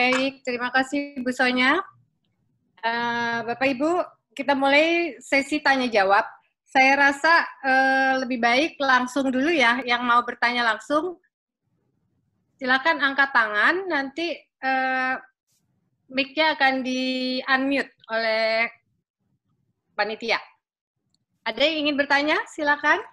Baik, terima kasih Bu Sonya. Bapak Ibu, kita mulai sesi tanya jawab. Saya rasa lebih baik langsung dulu ya, yang mau bertanya langsung. Silakan angkat tangan, nanti mic-nya akan di-unmute oleh panitia. Ada yang ingin bertanya? Silakan.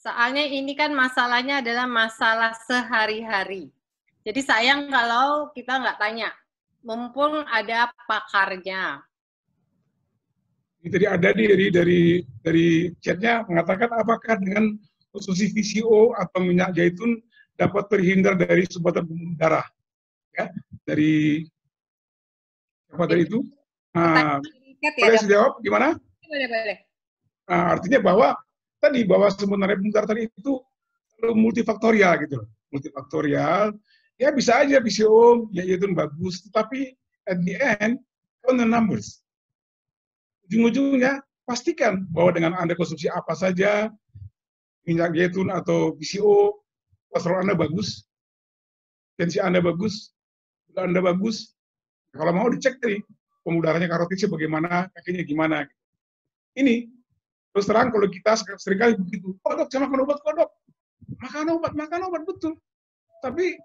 Soalnya ini kan masalahnya adalah masalah sehari-hari. Jadi sayang kalau kita nggak tanya, mumpung ada pakarnya. Jadi ada dari chatnya mengatakan apakah dengan konsumsi VCO atau minyak zaitun dapat terhindar dari sumbatan pembuluh darah, ya dari apa dari itu? Boleh saya jawab gimana? Boleh. Artinya bahwa sebenarnya pembuluh darah tadi itu multifaktorial gitu, multifaktorial. Ya bisa aja VCO ya zaitun bagus, tetapi at the end on the numbers. Ujung-ujungnya pastikan bahwa dengan Anda konsumsi apa saja, minyak zaitun atau VCO, kolesterol Anda bagus, tensi Anda bagus, gula Anda bagus. Kalau mau dicek tadi, pembuluh darahnya karotidnya bagaimana, kakinya gimana. Ini, terus terang kalau kita seringkali begitu, oh dok, saya makan obat, kok dok. Makan obat, betul. Tapi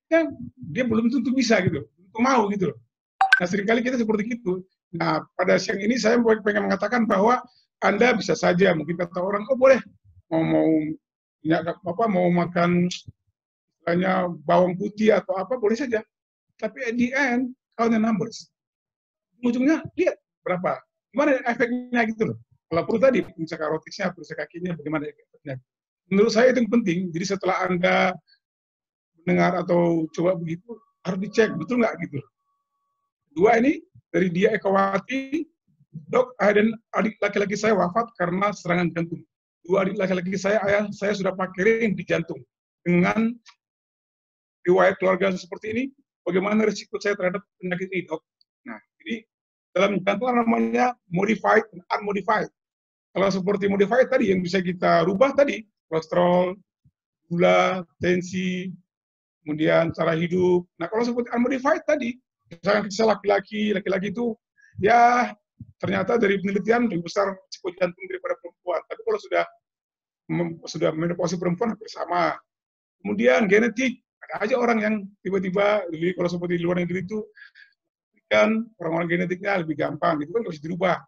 ya, dia belum tentu bisa gitu, belum mau gitu loh. Nah seringkali kita seperti itu. Nah, pada siang ini saya pengen mengatakan bahwa Anda bisa saja, mungkin kata orang, oh boleh, mau makan istilahnya bawang putih atau apa, boleh saja. Tapi at the end, count the numbers. Ujungnya, lihat berapa. Gimana efeknya gitu loh. Kalau perlu tadi, fungsi karotisnya, fungsi kakinya, bagaimana efeknya. Menurut saya itu yang penting. Jadi setelah Anda mendengar atau coba begitu, harus dicek, betul nggak gitu. Dua ini, dari dia Ekawati, dok, dan adik laki-laki saya wafat karena serangan jantung. Dua adik laki-laki saya, ayah saya sudah pakai ring di jantung. Dengan riwayat keluarga seperti ini, bagaimana risiko saya terhadap penyakit ini, dok? Nah, jadi dalam jantung namanya modified dan unmodified. Kalau seperti modified tadi, yang bisa kita rubah tadi, kolesterol, gula, tensi, kemudian cara hidup. Nah, kalau seperti unmodified tadi, misalkan kita laki-laki itu ya ternyata dari penelitian lebih besar risiko jantung daripada perempuan. Tapi kalau sudah menopause perempuan hampir sama. Kemudian genetik, ada aja orang yang tiba-tiba, kalau seperti di luar negeri itu kan orang-orang genetiknya lebih gampang, itu kan harus dirubah.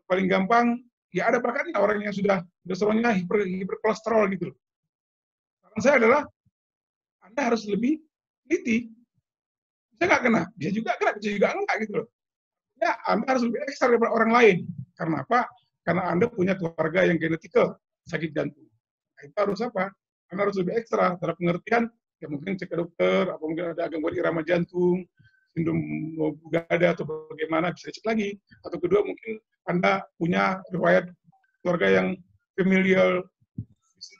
Paling gampang ya ada bakatnya orang yang sudah kolesterolnya hiperkolesterol gitu. Saran saya adalah Anda harus lebih teliti. Bisa nggak kena? Bisa juga kena, bisa juga enggak gitu loh. Ya, Anda harus lebih ekstra daripada orang lain. Karena apa? Karena Anda punya keluarga yang genetikal sakit jantung. Nah, itu harus apa? Anda harus lebih ekstra dalam pengertian, ya mungkin cek ke dokter, apa mungkin ada gangguan irama jantung, sindrom Brugada atau bagaimana, bisa dicek lagi. Atau kedua, mungkin Anda punya riwayat keluarga yang familial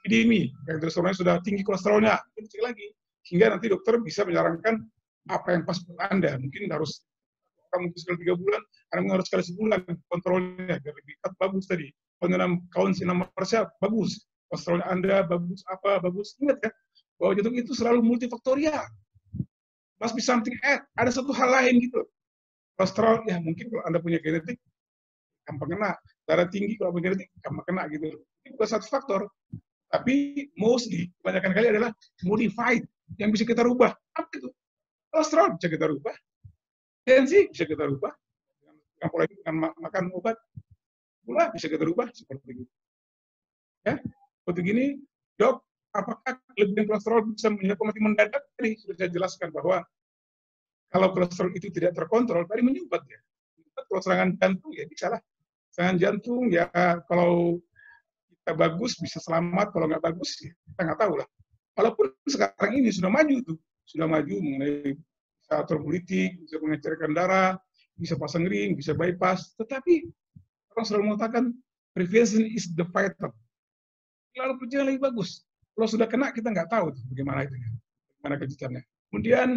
epidemi, yang kolesterolnya sudah tinggi kolesterolnya, dicek lagi. Sehingga nanti dokter bisa menyarankan apa yang pas buat Anda. Mungkin harus mungkin sekali 3 bulan, Anda harus sekali sebulan kontrolnya, biar lebih bagus tadi. Kawan sinar Marsha bagus, kolesterolnya Anda bagus, apa bagus. Ingat ya, bahwa jantung itu selalu multifaktorial. Must be something add. Ada satu hal lain gitu. Kolesterol, ya mungkin kalau Anda punya genetik, gampang kena. Darah tinggi kalau punya genetik, gampang kena gitu. Ini bukan satu faktor. Tapi mostly, kebanyakan kali adalah modified, yang bisa kita rubah. Apa itu? Kolesterol bisa kita rubah. Tensi bisa kita rubah. Dengan pola hidup, dengan makan obat. Gula bisa kita rubah seperti itu. Ya, seperti gini, dok, apakah kelebihan kolesterol bisa menyebabkan mati mendadak? Tadi sudah saya jelaskan bahwa kalau kolesterol itu tidak terkontrol, tadi menyumbat ya. Kalau serangan jantung ya bisa lah. Serangan jantung ya kalau kita bagus bisa selamat, kalau nggak bagus ya, kita nggak tahu lah. Walaupun sekarang ini sudah maju tuh, sudah maju mengenai bisa atur politik, bisa mengecerkan darah, bisa pasang ring, bisa bypass, tetapi orang selalu mengatakan prevention is the fighter. Lalu perjalanan lebih bagus. Kalau sudah kena kita nggak tahu tuh, bagaimana itu, bagaimana kejutannya. Kemudian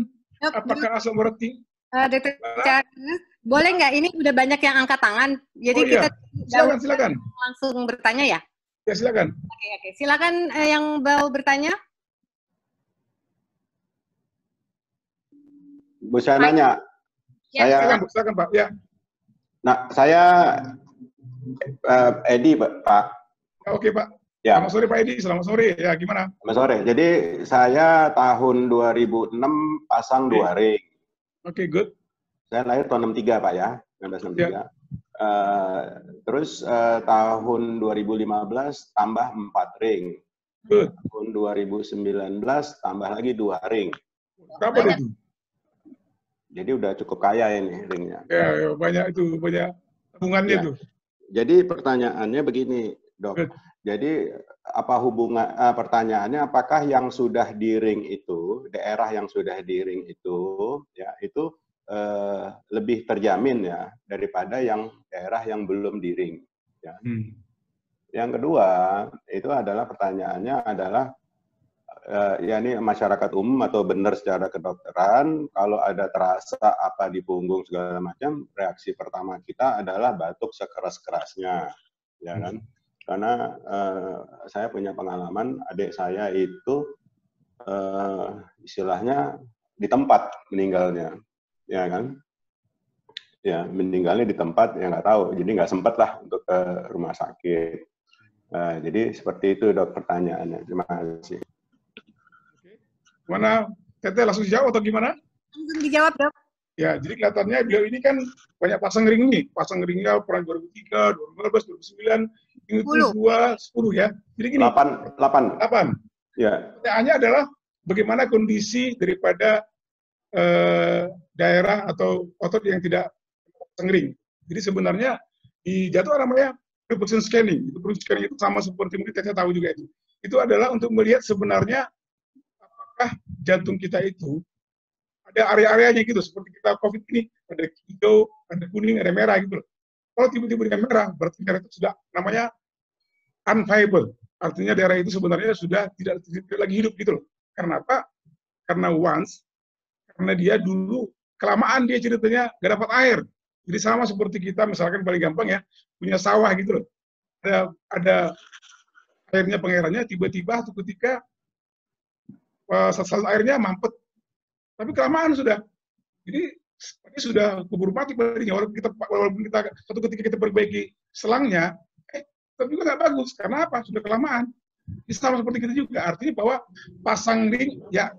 apakah asam urat tinggi? Dokter Charles, boleh nggak? Ini udah banyak yang angkat tangan, jadi kita silakan. Langsung bertanya ya? Ya silakan. Oke. Silakan yang mau bertanya. Bu saya nanya. Ya, Saya silakan Pak. Ya. Nah, saya Edi, Pak. Oke, Pak. Ya. Selamat sore Pak Edi, selamat sore. Ya, gimana? Selamat sore. Jadi saya tahun 2006 pasang 2 ring. Oke, good. Saya lahir tahun 63, Pak ya, 1963. Ya. Terus tahun 2015 tambah 4 ring. Good. Tahun 2019 tambah lagi 2 ring. Berapa itu? Jadi udah cukup kaya ini ringnya. Ya, banyak itu, banyak tabungannya ya. tuh. Jadi pertanyaannya begini, Dok. Good. Jadi apa hubungan pertanyaannya apakah yang sudah di ring itu, daerah yang sudah di ring itu ya itu lebih terjamin ya daripada yang daerah yang belum di ring ya. Yang kedua, itu adalah pertanyaannya adalah ya ini masyarakat umum atau benar secara kedokteran, kalau ada terasa apa di punggung segala macam, reaksi pertama kita adalah batuk sekeras-kerasnya, ya kan? Karena saya punya pengalaman, adik saya itu istilahnya di tempat meninggalnya, ya kan? Ya meninggalnya di tempat, ya nggak tahu, jadi nggak sempat lah untuk ke rumah sakit. Jadi seperti itu Dok pertanyaannya. Terima kasih. Mana Teteh langsung dijawab atau gimana? Langsung dijawab, Dok. Ya, jadi kelihatannya beliau ini kan banyak pasang ring nih. Pasang ringnya pernah 2003, 2015, 2009, ini 10 ya. Jadi gini. 8. Ya. Pertanyaannya adalah bagaimana kondisi daripada daerah atau otot yang tidak pasang ring. Jadi sebenarnya di jatuh namanya preposition scanning. Itu preposition scanning itu sama seperti mungkin Teteh tahu juga itu. Itu adalah untuk melihat sebenarnya apakah jantung kita itu ada area-areanya gitu, seperti kita COVID ini, ada hijau, ada kuning, ada merah gitu. Kalau tiba-tiba dia merah, berarti daerah itu sudah namanya unviable. Artinya daerah itu sebenarnya sudah tidak lagi hidup gitu loh. Karena apa? Karena karena dia dulu, kelamaan dia ceritanya nggak dapat air. Jadi sama seperti kita, misalkan paling gampang ya, punya sawah gitu loh. Ada airnya, pengairannya, tiba-tiba atau ketika sasaran airnya mampet, tapi kelamaan sudah. Jadi sudah keburu mati padinya. Walaupun kita satu ketika kita perbaiki selangnya, tapi juga nggak bagus. Karena apa? Sudah kelamaan. Ini sama seperti kita juga. Artinya bahwa pasang ring, ya,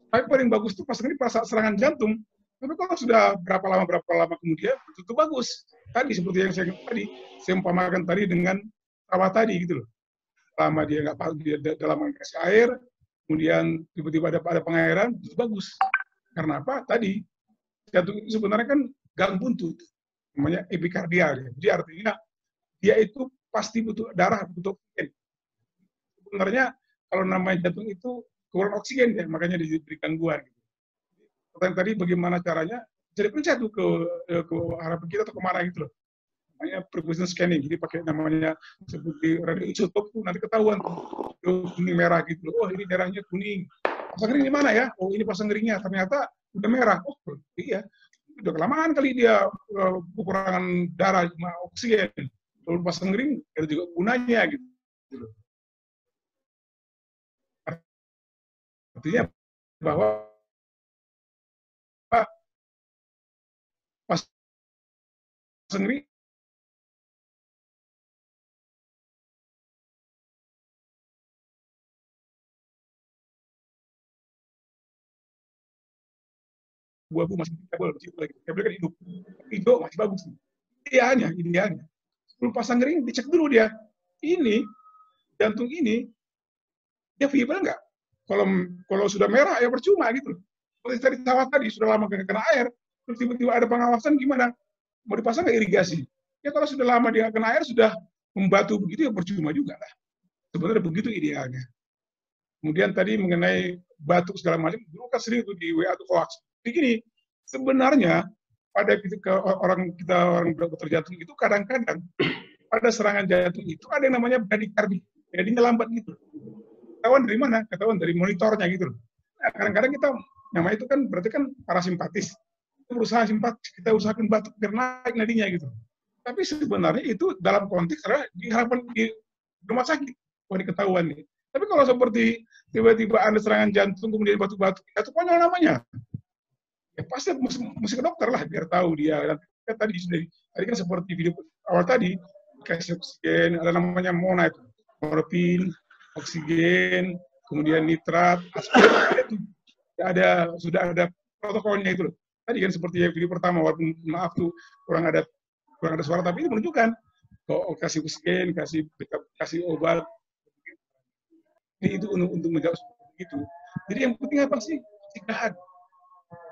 tapi paling bagus itu pasang ring pas serangan jantung. Tapi kalau sudah berapa lama kemudian, itu bagus. Tadi seperti yang saya umpamakan tadi dengan sawah tadi gitu loh. Lama dia nggak dalam kasih air, kemudian tiba-tiba ada pengairan, itu bagus. Karena apa? Tadi jantung itu sebenarnya kan gang buntu, namanya epikardial. Jadi artinya dia itu pasti butuh darah, butuh oksigen. Sebenarnya kalau namanya jantung itu kurang oksigen ya, makanya diberi gangguan. Gitu. Pertanyaan tadi bagaimana caranya? Jadi pencet tuh ke harapan kita atau kemana gitu loh. Namanya preposition scanning. Jadi pakai namanya seperti radioisotop tuh nanti ketahuan tuh kuning merah gitu. Oh ini darahnya kuning. Pasang ring di mana ya? Oh ini pasang ringnya ternyata udah merah. Oh iya. Udah kelamaan kali dia kekurangan darah oksigen. Lalu pasang ring ada juga gunanya gitu. Artinya bahwa pasang ring buah-buah masih tabel, tabel kan hidup, hijau masih bagus. Idealnya, sebelum pasang ring dicek dulu dia. Ini jantung ini dia viable nggak? Kalau sudah merah ya percuma gitu. Seperti tadi sawah tadi sudah lama nggak kena air, terus tiba-tiba ada pengawasan gimana? Mau dipasang nggak irigasi? Ya kalau sudah lama dia kena air sudah membatu begitu ya percuma juga lah. Sebenarnya begitu idealnya. Kemudian tadi mengenai batuk segala macam, dulu kan sering itu di WA atau hoax. Begini, sebenarnya pada orang dokter jantung itu kadang-kadang pada serangan jantung itu ada yang namanya bradikardi, jadinya lambat gitu. Ketahuan dari mana? Ketahuan dari monitornya gitu. Nah, kadang-kadang kita namanya itu kan berarti kan parasimpatis. Kita berusaha simpatis, kita usahakan batuk biar naik nadinya gitu. Tapi sebenarnya itu dalam konteks adalah diharapkan di rumah sakit, wah diketahuan nih. Tapi kalau seperti tiba-tiba ada serangan jantung kemudian batuk-batuk, itu konyol namanya. ya pasti mesti ke dokter lah biar tahu dia. Dan tadi kan seperti video awal tadi, kasih oksigen, ada namanya MONA itu, morfin, oksigen, kemudian nitrat, aspirin, sudah ada protokolnya itu loh. Tadi kan seperti video pertama, walaupun maaf tuh kurang ada suara, tapi itu menunjukkan kalau kasih oksigen, kasih obat, itu untuk menjawab seperti itu. Jadi yang penting apa sih? Pencegahan.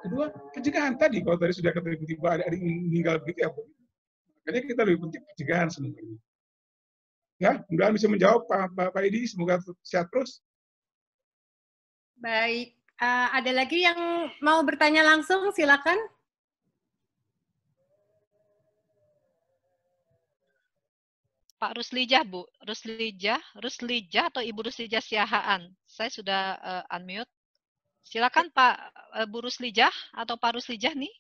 Kedua, pencegahan tadi. Kalau tadi sudah tiba-tiba ada yang meninggal begitu ya, makanya kita lebih penting pencegahan sebenarnya. Ya, mudah-mudahan bisa menjawab Pak Edi. Semoga sehat terus. Baik, ada lagi yang mau bertanya langsung? Silakan. Pak Ruslijah, Bu. Ruslijah atau Ibu Ruslijah Siahaan. Saya sudah unmute. Silakan Pak Bu Ruslijah atau Pak Ruslijah nih.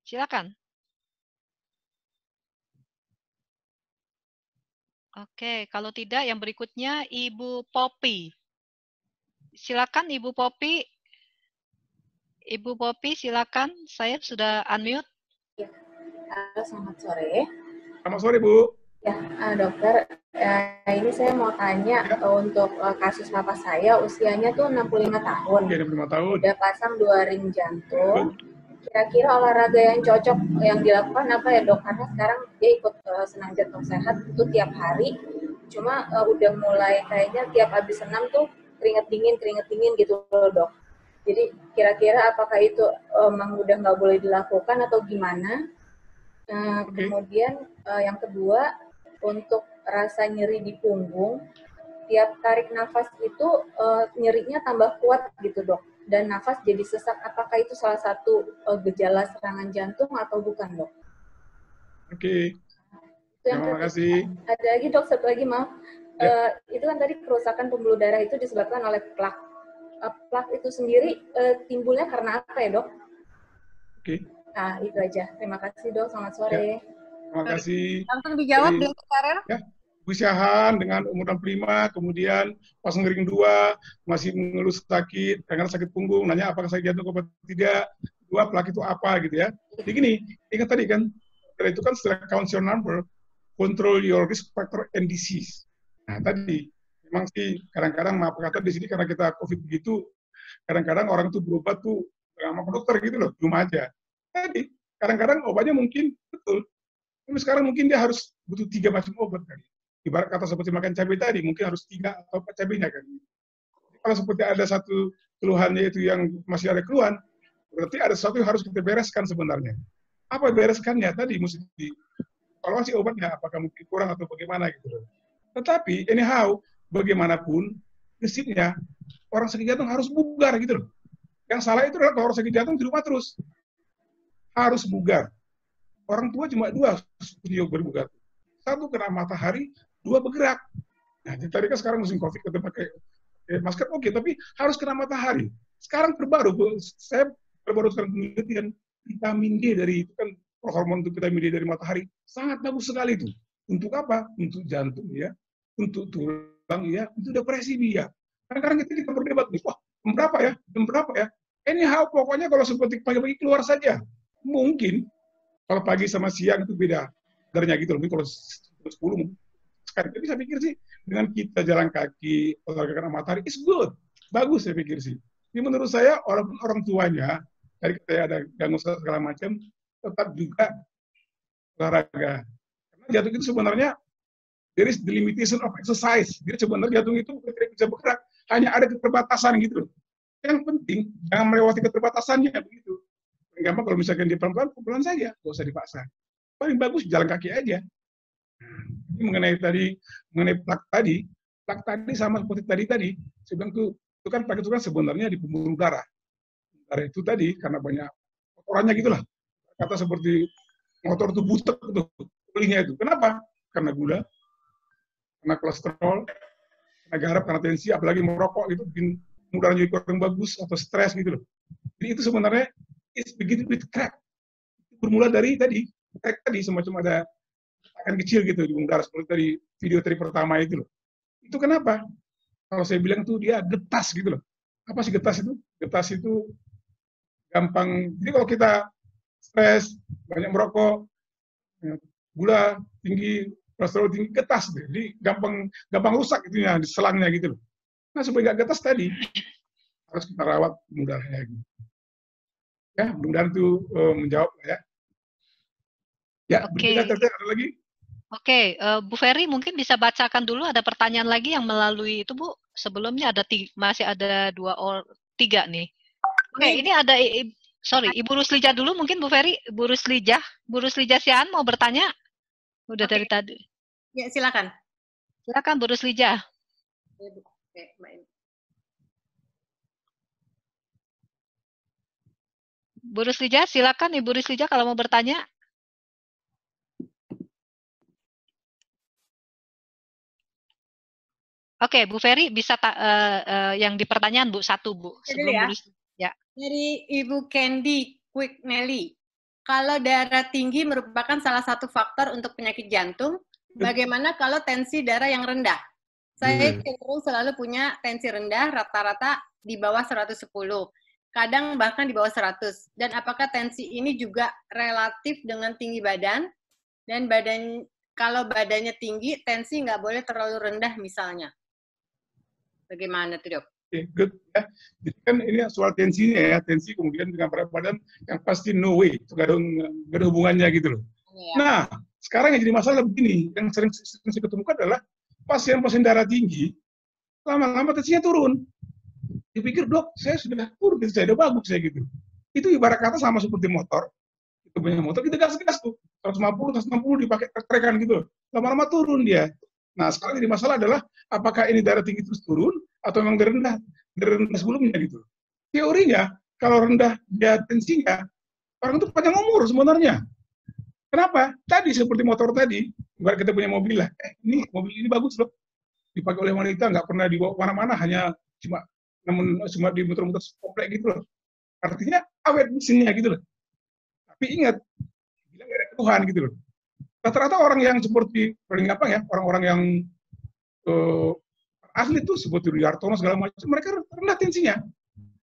Silakan. Oke, kalau tidak yang berikutnya Ibu Popi. Silakan Ibu Popi. Ibu Popi silakan. Saya sudah unmute. Ya. Halo, selamat sore. Selamat sore, Bu. Ya, dokter, ini saya mau tanya untuk kasus papa saya, usianya tuh 65 tahun. Ya, 65 tahun. Udah pasang 2 ring jantung. Kira-kira olahraga yang cocok yang dilakukan apa ya, Dok? Karena sekarang dia ikut senam jantung sehat itu tiap hari. Cuma udah mulai kayaknya tiap habis senam tuh keringet dingin gitu loh, Dok. Jadi kira-kira apakah itu emang udah nggak boleh dilakukan atau gimana? Kemudian yang kedua, untuk rasa nyeri di punggung, tiap tarik nafas itu nyerinya tambah kuat gitu, Dok. Dan nafas jadi sesak. Apakah itu salah satu gejala serangan jantung atau bukan, Dok? Oke. Terima kasih. Ada lagi, Dok, satu lagi, maaf. Ya. Itu kan tadi kerusakan pembuluh darah itu disebabkan oleh plak. Plak itu sendiri timbulnya karena apa ya, Dok? Oke. Nah, itu aja. Terima kasih, Dok. Selamat sore. Ya. Terima kasih. Langsung dijawab dengan Karer. Ya, Bu Syahan dengan umur 65, kemudian pasang ring 2, masih mengeluh sakit, karena sakit punggung, nanya apakah sakit jantung atau tidak, 2 plak itu apa gitu ya. Jadi gini, ingat tadi kan, itu kan setelah count your number, control your risk factor and disease. Nah tadi, memang sih kadang-kadang maaf kata di sini karena kita COVID begitu, kadang-kadang orang tuh berobat tuh sama dokter gitu loh, belum aja. Tadi, kadang-kadang obatnya mungkin betul, tapi sekarang mungkin dia harus butuh 3 macam obat kan. Ibarat kata seperti makan cabai tadi, mungkin harus 3 atau 4 cabainya kan. Kalau seperti ada satu keluhannya itu yang masih ada keluhan, berarti ada sesuatu yang harus kita bereskan sebenarnya. Apa bereskannya? Tadi mesti dievaluasi obatnya, apakah mungkin kurang atau bagaimana gitu. Tetapi anyhow, bagaimanapun prinsipnya orang sakit jantung harus bugar gitu loh. Yang salah itu adalah kalau orang sakit jantung di rumah terus. Harus bugar. Orang tua cuma 2 yang berbugar. 1 kena matahari, 2 bergerak. Nah, tadi kan sekarang musim COVID kita pakai masker oke, tapi harus kena matahari. Sekarang terbaru, saya baru sekarang penelitian vitamin D dari itu kan hormon untuk vitamin D dari matahari sangat bagus sekali itu. Untuk apa? Untuk jantung ya, untuk tulang ya, untuk depresi ya. Kadang-kadang kita berdebat nih, wah jam berapa ya? Anyhow, pokoknya kalau seperti pagi-pagi keluar saja. Mungkin kalau pagi sama siang itu beda kadarnya gitu loh. Mungkin kalau 10 sekali. Tapi saya pikir sih dengan kita jalan kaki, olahraga kena matahari, is good. Bagus saya pikir sih. Ini menurut saya orang tuanya, dari kita ada gangguan segala macam, tetap juga olahraga. Karena jantung itu sebenarnya there is the limitation of exercise. Jadi sebenarnya jantung itu tidak bisa bergerak, hanya ada keterbatasan gitu loh. Yang penting jangan melewati keterbatasannya begitu. Gampang kalau misalkan dia pelan-pelan saja, nggak usah dipaksa. Paling bagus jalan kaki aja. Ini mengenai plak tadi sama seperti tadi, saya bilang itu kan plak itu kan sebenarnya di pembuluh darah. Darah itu tadi karena banyak kotorannya gitulah. Kata seperti motor itu butek tuh, pulihnya itu. Kenapa? Karena gula, karena kolesterol, karena garam, karena tensi, apalagi merokok itu bikin udara jadi kurang bagus atau stres gitu loh. Jadi itu sebenarnya it's begin with crack. Bermula dari tadi, crack tadi semacam ada akan kecil gitu di pembuluh darah seperti tadi video tadi pertama itu loh. Itu kenapa? Kalau saya bilang tuh dia getas gitu loh. Apa sih getas itu? Getas itu gampang. Jadi kalau kita stres, banyak merokok, gula tinggi, kolesterol tinggi, getas deh. Jadi gampang rusak itunya di selangnya gitu loh. Nah, supaya nggak getas tadi harus kita rawat darahnya gitu. Ya, mudah-mudahan itu menjawab ya. Ya, Oke. ada lagi? Oke, Bu Ferry mungkin bisa bacakan dulu, ada pertanyaan lagi yang melalui itu Bu. Sebelumnya ada masih ada 3 nih. Oke, ini ada Ibu Ruslijah dulu mungkin Bu Ferry, Bu Ruslijah Siaan mau bertanya? Udah dari tadi. Ya, silakan. Silakan Bu Ruslijah. Bu Ruslijah, silakan Ibu Ruslijah kalau mau bertanya. Oke, Bu Ferry bisa yang di pertanyaan Bu, satu Bu. Sebelum ya. Dari Ibu Candy Quick Nelly. Kalau darah tinggi merupakan salah satu faktor untuk penyakit jantung, bagaimana kalau tensi darah yang rendah? Saya cenderung selalu punya tensi rendah, rata-rata di bawah 110. Kadang bahkan di bawah 100. Dan apakah tensi ini juga relatif dengan tinggi badan? Dan kalau badannya tinggi, tensi nggak boleh terlalu rendah misalnya. Bagaimana tuh, Dok? Good ya. Jadi kan ini soal tensinya ya, tensi kemudian dengan berat badan yang pasti no way, itu gak ada hubungannya gitu loh. Ya. Nah, sekarang yang jadi masalah begini, yang sering saya ketemukan adalah pasien-pasien darah tinggi, lama-lama tensinya turun. Dipikir, dok, saya sudah turun, saya udah bagus saya gitu. Itu ibarat kata sama seperti motor. Itu punya motor, kita gas-gas tuh. 150, 160 dipakai trek-trekan gitu. Lama-lama turun dia. Nah, sekarang jadi masalah adalah apakah ini darah tinggi terus turun atau memang rendah sebelumnya gitu. Teorinya kalau rendah dia tensinya, orang itu panjang umur sebenarnya. Kenapa? Tadi seperti motor tadi, ibarat kita punya mobil lah. Ini mobil ini bagus loh, dipakai oleh wanita, nggak pernah dibawa kemana-mana, hanya cuma di muter-muter komplek gitu loh. Artinya awet mesinnya gitu loh. Tapi ingat, bilang nggak ada keluhan gitu loh. Rata-rata orang yang seperti paling gampang ya, orang-orang yang asli tuh seperti Rudiartono segala macam, mereka rendah tensinya.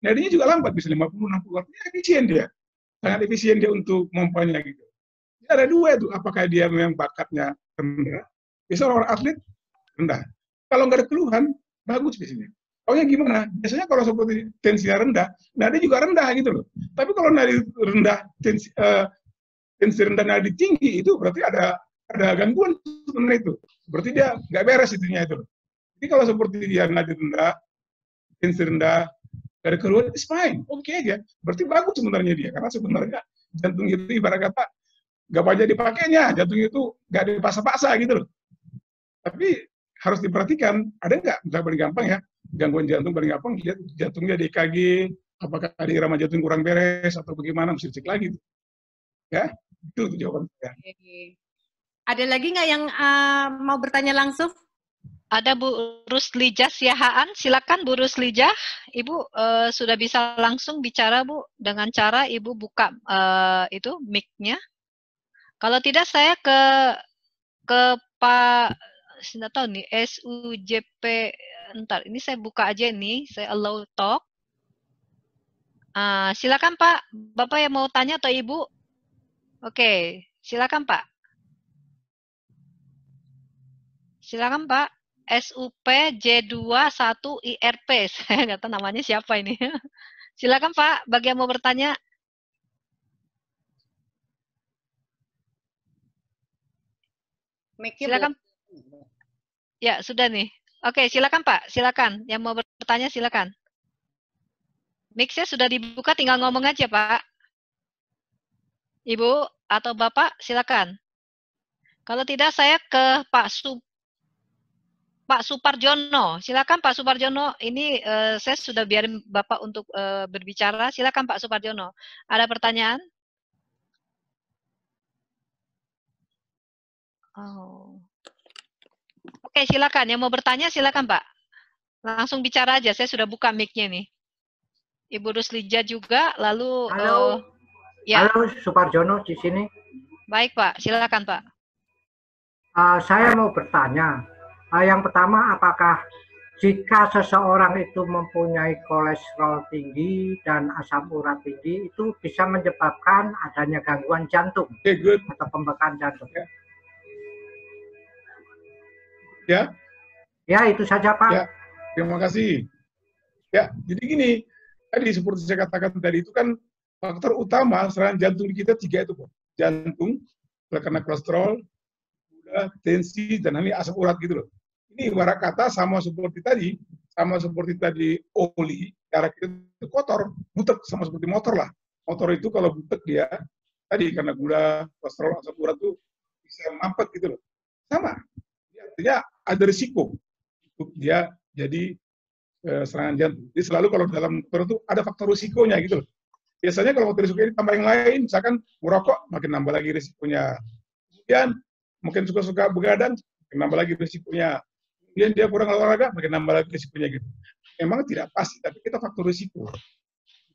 Nah, dia juga lambat, bisa 50-60, artinya efisien dia. Sangat efisien dia untuk mompanya gitu. Jadi ada dua itu, apakah dia memang bakatnya rendah, biasanya orang atlet rendah. Kalau nggak ada keluhan, bagus biasanya. Pokoknya gimana? Biasanya kalau seperti tensinya rendah, nadi juga rendah gitu loh. Tapi kalau nadi rendah, tensi rendah nadi tinggi, itu berarti ada gangguan sebenarnya itu. Berarti dia nggak beres itunya itu. Jadi kalau seperti dia nadi rendah, tensi rendah, dari keluar, it's fine, oke aja. Berarti bagus sebenarnya dia, karena sebenarnya jantung itu ibarat kata nggak banyak dipakainya, jantung itu nggak dipaksa-paksa gitu loh. Tapi harus diperhatikan, ada nggak, misalnya paling gampang ya, gangguan jantung paling gampang, lihat jantungnya di EKG, apakah ada irama jantung kurang beres, atau bagaimana, mesti cek lagi. Ya, itu jawaban saya. Ada lagi nggak yang mau bertanya langsung? Ada Bu Ruslijah Siahaan, silakan Bu Ruslijah. Ibu sudah bisa langsung bicara Bu, dengan cara Ibu buka itu mic-nya. Kalau tidak saya ke Pak, saya tahu nih, SUJP, ntar ini saya buka aja nih, saya allow talk. Silakan Pak, Bapak yang mau tanya atau Ibu? Oke, silakan Pak. Silakan Pak. SUP J21 IRP, saya nggak tahu namanya siapa ini. Silakan Pak, bagi yang mau bertanya. Silakan. Ya, sudah nih. Oke, silakan Pak, silakan. Yang mau bertanya silakan. Mic-nya sudah dibuka, tinggal ngomong aja Pak. Ibu atau Bapak, silakan. Kalau tidak saya ke Pak Suparjono, silakan Pak Suparjono. Ini saya sudah biarin Bapak untuk berbicara. Silakan Pak Suparjono. Ada pertanyaan? Oh. Oke, silakan. Yang mau bertanya silakan Pak. Langsung bicara aja. Saya sudah buka mic-nya nih. Ibu Ruslijah juga. Lalu. Halo. Ya. Halo, Suparjono di sini. Baik Pak. Silakan Pak. Saya mau bertanya. Yang pertama, apakah jika seseorang itu mempunyai kolesterol tinggi dan asam urat tinggi, itu bisa menyebabkan adanya gangguan jantung atau pembekakan jantung. Ya. Ya, itu saja Pak. Ya, terima kasih. Ya, jadi gini, tadi seperti saya katakan tadi itu kan faktor utama serangan jantung di kita 3 itu, Pak. Jantung, karena kolesterol, gula, tensi, dan ini asam urat gitu loh. Ini ibarat kata sama seperti tadi oli, darah kita itu kotor, butek, sama seperti motor lah. Motor itu kalau butek dia, tadi karena gula, kolesterol, asam urat itu bisa mampet gitu loh. Sama, artinya ada risiko untuk dia jadi serangan jantung. Jadi selalu kalau dalam motor itu ada faktor risikonya gitu loh. Biasanya kalau faktor risiko ini tambah yang lain, misalkan merokok, makin nambah lagi risikonya. Kemudian mungkin suka-suka begadang, makin nambah lagi risikonya. Kemudian dia kurang olahraga, makin nambah lagi risikonya gitu. Memang tidak pasti, tapi kita faktor risiko.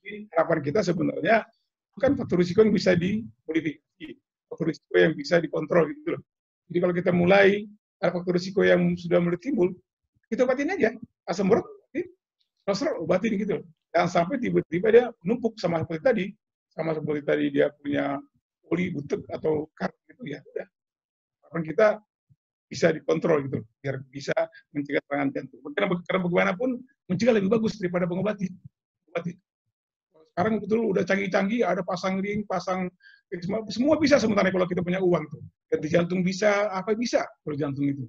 Jadi harapan kita sebenarnya bukan faktor risiko yang bisa dimodifikasi, faktor risiko yang bisa dikontrol gitu loh. Jadi kalau kita mulai ada faktor risiko yang sudah mulai timbul, kita obatin aja. Asam urat, kolesterol, obatin gitu loh. Jangan sampai tiba-tiba dia menumpuk sama seperti tadi dia punya oli butek atau kart gitu ya. Udah. Harapan kita bisa dikontrol gitu, biar bisa mencegah serangan jantung. Karena bagaimanapun mencegah lebih bagus daripada mengobati. Sekarang betul udah canggih-canggih, ada pasang ring, semua bisa sebenarnya kalau kita punya uang tuh. Ganti jantung bisa, apa bisa kalau jantung itu.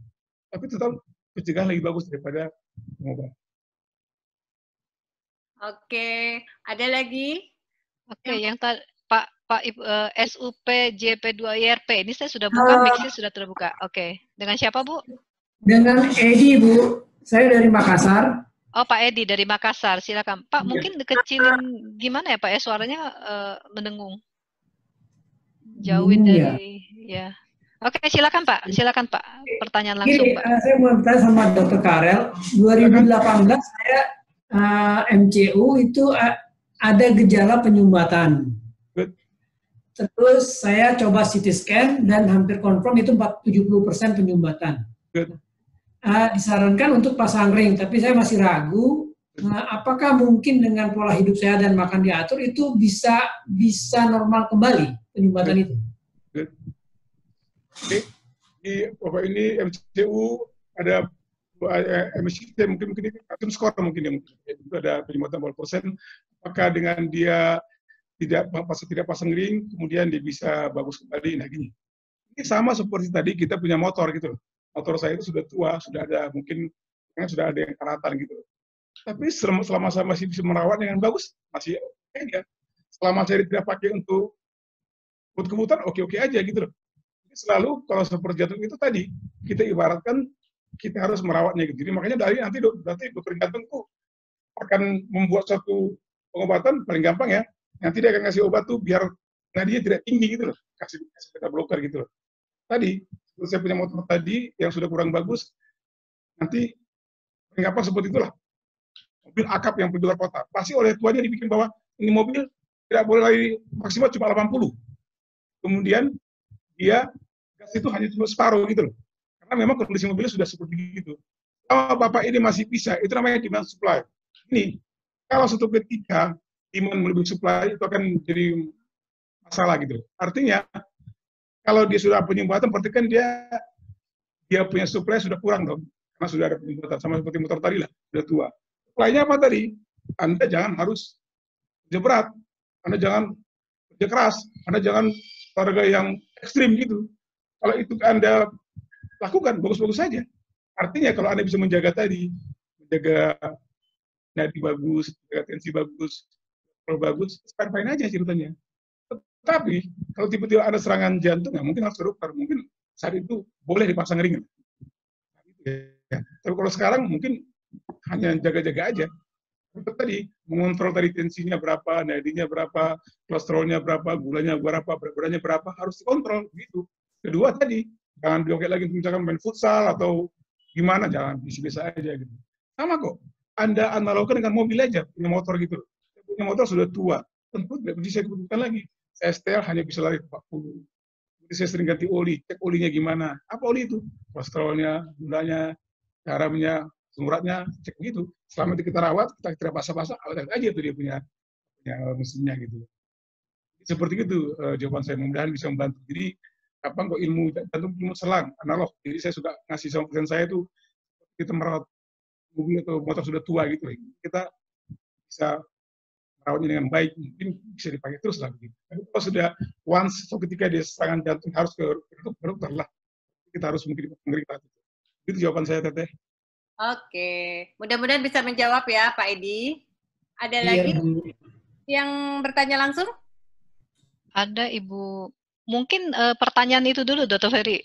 Tapi tetap mencegah lebih bagus daripada mengobati. Oke, ada lagi? Oke, yang Pak SUP JP2IRP, ini saya sudah buka, mic-nya sudah terbuka. Oke, dengan siapa Bu? Dengan Edi Bu, saya dari Makassar. Oh Pak Edi dari Makassar, silakan. Pak, mungkin kecilin gimana ya Pak ya, suaranya mendengung. Jauhin dari, ya. Oke, silakan Pak, pertanyaan langsung Pak. Saya mau bertanya sama Dr. Karel, 2018 saya MCU itu ada gejala penyumbatan. Terus saya coba CT scan dan hampir confirm itu 70% penyumbatan. Disarankan untuk pasang ring, tapi saya masih ragu. Apakah mungkin dengan pola hidup sehat dan makan diatur itu bisa normal kembali penyumbatan itu? Oke, di Bapak ini MCU ada MCT mungkin akan skor mungkin itu ada penyumbatan berapa persen. Apakah dengan dia tidak pasang ring, kemudian dia bisa bagus kembali. Nah gini, ini sama seperti tadi kita punya motor gitu. Motor saya itu sudah tua, sudah ada mungkin sudah ada yang karatan gitu. Tapi selama saya masih bisa merawat dengan bagus, masih oke ya. Selama saya tidak pakai untuk kebutuhan, oke aja gitu loh. Selalu kalau seperti jantung itu tadi, kita ibaratkan kita harus merawatnya gitu. Jadi makanya nanti dokter jantung itu akan membuat satu pengobatan paling gampang ya. Nanti dia akan ngasih obat tuh biar nadinya tidak tinggi gitu loh, kasih beta blocker gitu loh. Tadi saya punya motor tadi yang sudah kurang bagus, nanti paling gampang seperti itulah. Mobil akap yang pergi luar kota, pasti oleh tuanya dibikin bahwa ini mobil tidak boleh lagi maksimal cuma 80. Kemudian dia gas itu hanya cuma separuh gitu loh. Karena memang kondisi mobilnya sudah seperti itu. Kalau Bapak ini masih bisa, itu namanya demand supply. Ini kalau suatu ketika demand melebihi supply itu akan jadi masalah gitu. Artinya kalau dia sudah penyumbatan, berarti kan dia punya supply sudah kurang dong, karena sudah ada penyumbatan sama seperti motor tadi lah, sudah tua. Supply-nya apa tadi? Anda jangan harus kerja berat, Anda jangan kerja keras, Anda jangan olahraga yang ekstrim gitu. Kalau itu Anda lakukan bagus-bagus saja. Artinya kalau Anda bisa menjaga tadi, menjaga nadi bagus, menjaga tensi bagus, bagus, fine aja ceritanya. Tapi kalau tiba-tiba ada serangan jantung, ya mungkin harus ke dokter. Mungkin saat itu boleh dipasang ring. Ya. Tapi kalau sekarang mungkin hanya jaga-jaga aja. Seperti tadi, mengontrol tadi tensinya berapa, nadinya berapa, kolesterolnya berapa, gulanya berapa, berat badannya berapa, harus dikontrol gitu. Kedua tadi, jangan dioke lagi misalkan main futsal atau gimana, jangan bisa-bisa aja gitu. Sama kok, Anda analogkan dengan mobil aja, punya motor gitu. Punya motor sudah tua, tentu tidak bisa kebutuhan lagi. Saya setel hanya bisa lari 40. Jadi saya sering ganti oli, cek olinya gimana. Apa oli itu? Kolesterolnya, gulanya, garamnya, uratnya, cek gitu. Selama itu kita rawat, kita tidak basah-basah, alat aja tuh dia punya mesinnya gitu. Seperti itu jawaban saya, mudah-mudahan bisa membantu. Jadi apa kok ilmu jantung ilmu selang analog. Jadi saya suka ngasih sama klien saya tuh, kita merawat mobil atau motor sudah tua gitu, kita bisa merawatnya dengan baik, mungkin bisa dipakai terus lah begitu. Tapi kalau sudah once atau ketika dia serangan jantung harus ke dokter lah, kita harus mengerita. Itu jawaban saya, Teteh. Oke, mudah-mudahan bisa menjawab ya Pak Edi. Ada lagi yang bertanya langsung? Ada Ibu. Mungkin pertanyaan itu dulu, Dr. Ferry.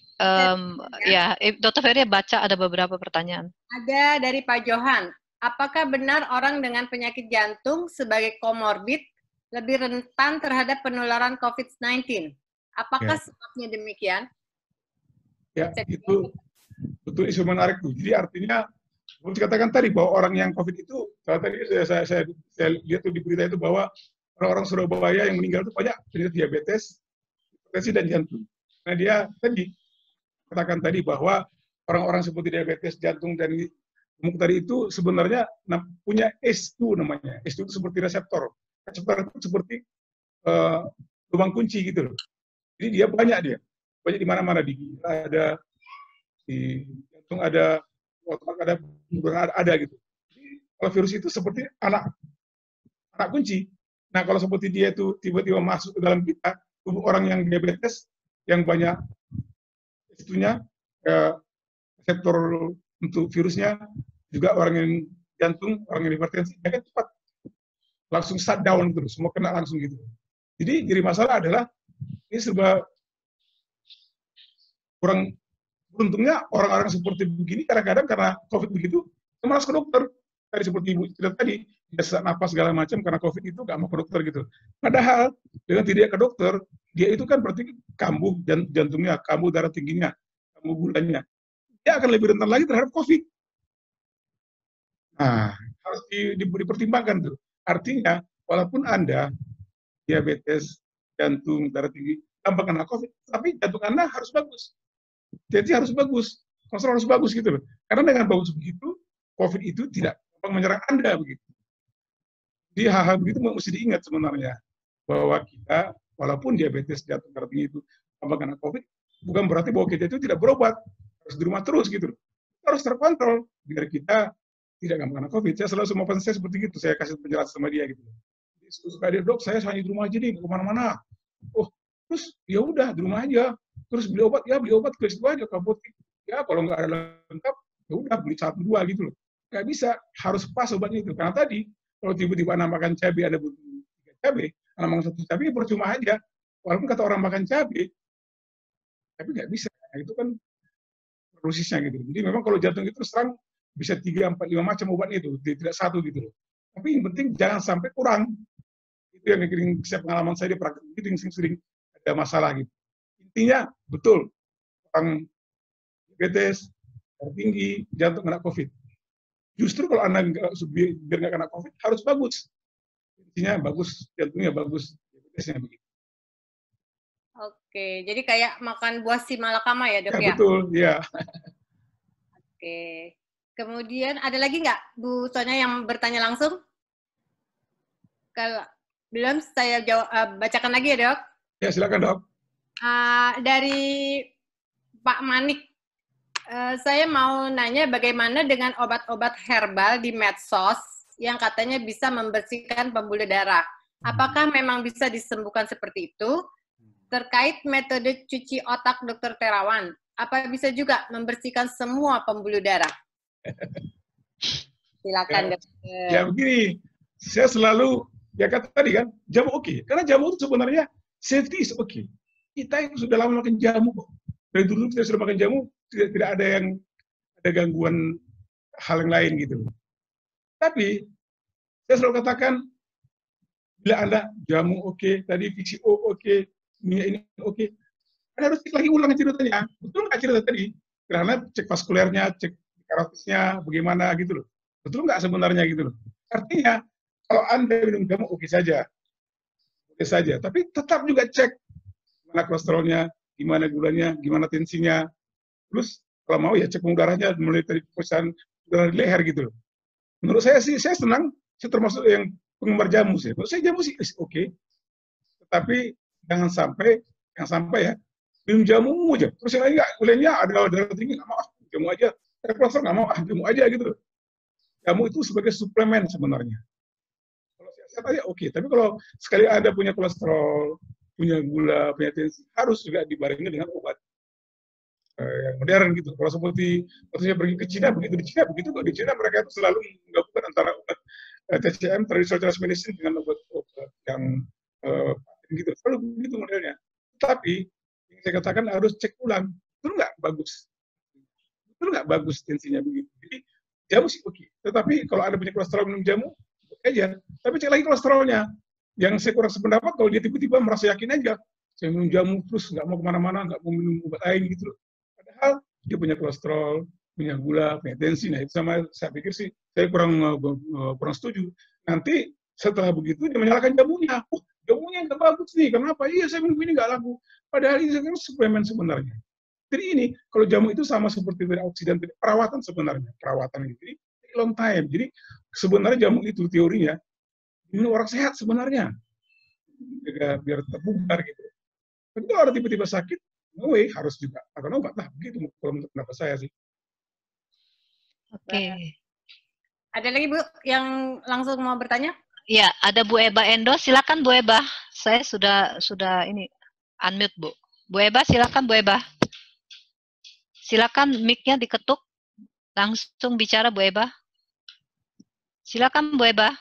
Ya, Dr. Ferry baca ada beberapa pertanyaan. Ada dari Pak Johan. Apakah benar orang dengan penyakit jantung sebagai komorbid lebih rentan terhadap penularan COVID-19? Apakah sebabnya demikian? Ya, itu betul isu menarik tuh. Jadi artinya, seperti katakan tadi bahwa orang yang COVID itu, tadi saya lihat tuh di berita itu bahwa orang-orang Surabaya yang meninggal itu banyak penderita diabetes, hipertensi dan jantung. Nah dia tadi katakan tadi bahwa orang-orang seperti diabetes, jantung dan gemuk tadi itu sebenarnya punya S2 namanya. S2 itu seperti reseptor. Reseptor itu seperti lubang kunci gitu loh. Jadi dia banyak di mana-mana, ada di jantung ada, otak ada gitu. Jadi, kalau virus itu seperti anak kunci. Nah kalau seperti dia itu tiba-tiba masuk ke dalam kita, tubuh orang yang diabetes yang banyak itunya reseptor untuk virusnya, juga orang yang jantung, orang yang hipertensi, mereka cepat langsung shut down terus, semua kena langsung gitu. Jadi masalah adalah ini serba kurang beruntungnya orang-orang seperti begini kadang-kadang karena COVID begitu, malas ke dokter. Tadi seperti Ibu cerita tadi, dia sesak napas segala macam karena COVID itu nggak mau ke dokter gitu. Padahal dengan tidak ke dokter, dia itu kan berarti kambuh jantungnya, kambuh darah tingginya, kambuh gulanya. Dia akan lebih rentan lagi terhadap COVID. Nah, harus dipertimbangkan tuh. Artinya, walaupun Anda diabetes, jantung, darah tinggi, tanpa kena COVID, tapi jantung Anda harus bagus. Jadi harus bagus, kontrol harus bagus gitu loh. Karena dengan bagus begitu, COVID itu tidak menyerang Anda begitu. Jadi hal-hal begitu mesti diingat sebenarnya bahwa kita walaupun diabetes, jantung, darah tinggi itu tanpa kena COVID, bukan berarti bahwa kita itu tidak berobat, harus di rumah terus gitu loh. Kita harus terkontrol biar kita tidak kena COVID. Saya selalu sama pasien saya seperti itu, saya kasih penjelasan sama dia gitu. Jadi, suka dia, dok, saya hanya di rumah aja nih, kemana-mana. Oh, terus ya udah di rumah aja. Terus beli obat ke situ aja, ke apotek. Ya kalau nggak ada lengkap, ya udah beli 1-2 gitu loh. Nggak bisa, harus pas obatnya itu. Karena tadi, kalau tiba-tiba anak makan cabai, ada 3 cabai, anak makan 1 cabai, percuma aja. Walaupun kata orang makan cabai, tapi nggak bisa. Nah, itu kan prosesnya gitu. Jadi memang kalau jantung itu serang, bisa 3, 4, 5 macam obatnya itu, tidak 1 gitu loh. Tapi yang penting jangan sampai kurang. Itu yang setiap pengalaman saya di praktik, itu yang sering ada masalah gitu. Intinya, betul, orang diabetes, darah tinggi, jantung kena COVID. Justru kalau Anda biar nggak kena COVID, harus bagus. Intinya bagus, jantungnya bagus, diabetesnya begitu. Oke, jadi kayak makan buah si malakama ya, Dok ya? Betul, ya. Oke. Kemudian ada lagi nggak Bu Sonia yang bertanya langsung? Kalau belum, saya bacakan lagi ya, Dok. Ya, silakan, Dok. Dari Pak Manik, saya mau nanya bagaimana dengan obat-obat herbal di medsos yang katanya bisa membersihkan pembuluh darah. Apakah memang bisa disembuhkan seperti itu? Terkait metode cuci otak Dr. Terawan, apa bisa juga membersihkan semua pembuluh darah? Silakan, Dokter. Ya begini, saya selalu, ya kata tadi kan, jamu oke. Karena jamu itu sebenarnya safety is oke. Kita itu sudah lama makan jamu kok. Dari dulu kita sudah makan jamu, tidak ada yang ada gangguan hal yang lain gitu. Tapi saya selalu katakan, bila Anda jamu oke, tadi VCO oke, minyak ini oke, Anda harus cek lagi ulang ceritanya. Betul nggak cerita tadi? Karena cek vaskulernya, cek karotisnya, bagaimana gitu loh. Betul nggak sebenarnya gitu loh. Artinya, kalau Anda minum jamu oke saja. Tapi tetap juga cek gimana kolesterolnya, gimana gulanya, gimana tensinya. Terus kalau mau ya cek pembuluh darahnya mulai dari pemeriksaan dari leher gitu loh. Menurut saya sih, saya senang, saya termasuk yang penggemar jamu sih. Menurut saya jamu sih oke. Tetapi jangan sampai ya minum jamu aja. Terus yang lain nggak, kuliahnya ada darah tinggi, nggak mau, jamu aja. Kolesterol nggak mau, jamu aja gitu loh. Jamu itu sebagai suplemen sebenarnya. Kalau sehat aja oke. Tapi kalau sekali Anda punya kolesterol, punya gula, punya tensi, harus juga dibarengi dengan obat yang modern gitu. Kalau seperti waktu saya pergi ke Cina, begitu di Cina, begitu kok di Cina mereka itu selalu menggabungkan antara obat TCM, traditional Chinese medicine, dengan obat yang gitu. Selalu begitu modelnya. Tapi yang saya katakan harus cek ulang, betul nggak bagus? Betul nggak bagus tensinya begitu? Jadi jamu sih oke. Tetapi kalau Anda punya kolesterol minum jamu, aja. Tapi cek lagi kolesterolnya. Yang saya kurang sependapat kalau dia tiba-tiba merasa yakin aja, saya minum jamu terus nggak mau kemana-mana, nggak mau minum obat lain gitu loh. Padahal dia punya kolesterol, punya gula, punya tensi. Nah itu sama saya pikir sih saya kurang setuju. Nanti setelah begitu dia menyalahkan jamunya. Jamunya nggak bagus nih, kenapa? Iya saya minum ini nggak laku. Padahal ini kan suplemen sebenarnya. Jadi ini kalau jamu itu sama seperti oksidan, perawatan sebenarnya, perawatan itu. Jadi long time. Jadi sebenarnya jamu itu teorinya minum orang sehat sebenarnya, biar terbugar gitu. Tapi kalau orang tiba-tiba sakit, no way, harus juga akan obat lah. Begitu kalau menurut pendapat saya sih. Oke. Ada lagi Bu yang langsung mau bertanya? Ya, ada Bu Eba Endo. Silakan Bu Eba. Saya sudah ini unmute Bu. Bu Eba, silakan Bu Eba. Silakan mic-nya diketuk. Langsung bicara Bu Eba. Silakan Bu Eba.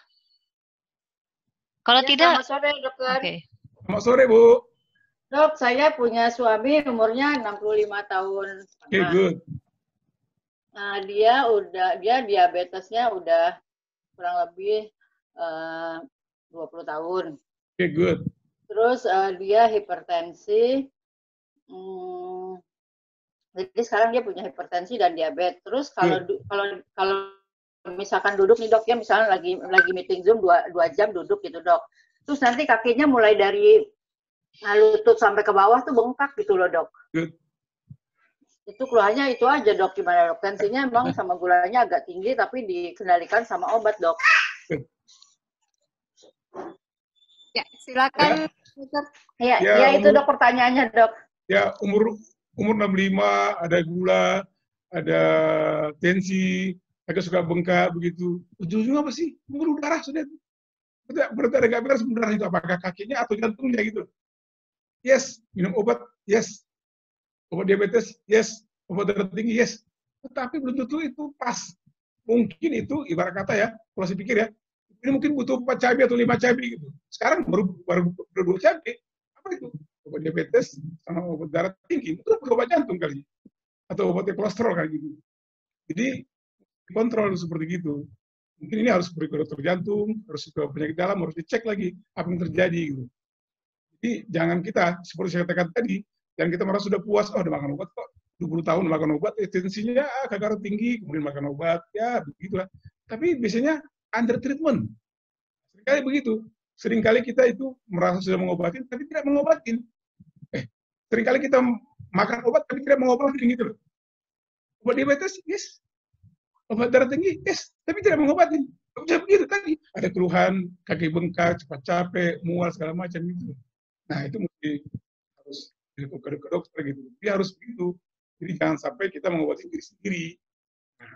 Kalau ya, tidak, selamat sore dokter. Okay. Selamat sore Bu. Dok, saya punya suami umurnya 65 tahun. Oke, good. Nah, dia diabetesnya udah kurang lebih 20 tahun. Oke, good. Terus dia hipertensi. Jadi sekarang dia punya hipertensi dan diabetes. Terus kalau misalkan duduk nih dok, ya misalnya lagi meeting Zoom 2 jam duduk gitu dok. Terus nanti kakinya mulai dari lutut sampai ke bawah tuh bengkak gitu loh dok. Good. Itu keluarnya itu aja dok, gimana dok? Tensinya emang sama gulanya agak tinggi tapi dikendalikan sama obat dok. Ya, silakan. Ya, itu dok pertanyaannya dok. Ya, umur 65, ada gula, ada tensi, agak suka bengkak begitu. Ujung-ujungnya apa sih? Pembuluh darah sudah. Berarti ada nggak beres pembuluh darah itu, apakah kakinya atau jantungnya gitu. Yes, minum obat, yes. Obat diabetes, yes. Obat darah tinggi, yes. Tetapi belum tentu itu pas. Mungkin itu ibarat kata ya, kalau saya pikir ya, ini mungkin butuh 4 cabai atau 5 cabai gitu. Sekarang baru 2 cabai. Apa itu? Obat diabetes sama obat darah tinggi. Itu obat jantung kali. Atau obat kolesterol kali gitu. Jadi kontrol seperti gitu. Mungkin ini harus pergi ke dokter jantung, harus ke penyakit dalam, harus dicek lagi apa yang terjadi gitu. Jadi jangan kita, seperti saya katakan tadi, jangan kita merasa sudah puas, oh udah makan obat kok, 20 tahun makan obat, tensinya kadang tinggi, kemudian makan obat, ya begitulah. Tapi biasanya under treatment. Seringkali begitu. Seringkali kita itu merasa sudah mengobatin, tapi tidak mengobatin. Seringkali kita makan obat, tapi tidak mengobatin gitu loh. Obat diabetes, yes. Obat darah tinggi, yes. Tapi tidak mengobatin. Bisa begitu tadi. Ada keluhan, kaki bengkak, cepat capek, mual, segala macam gitu. Nah, itu mesti harus ke dokter gitu. Dia harus begitu. Jadi jangan sampai kita mengobati diri sendiri. Nah,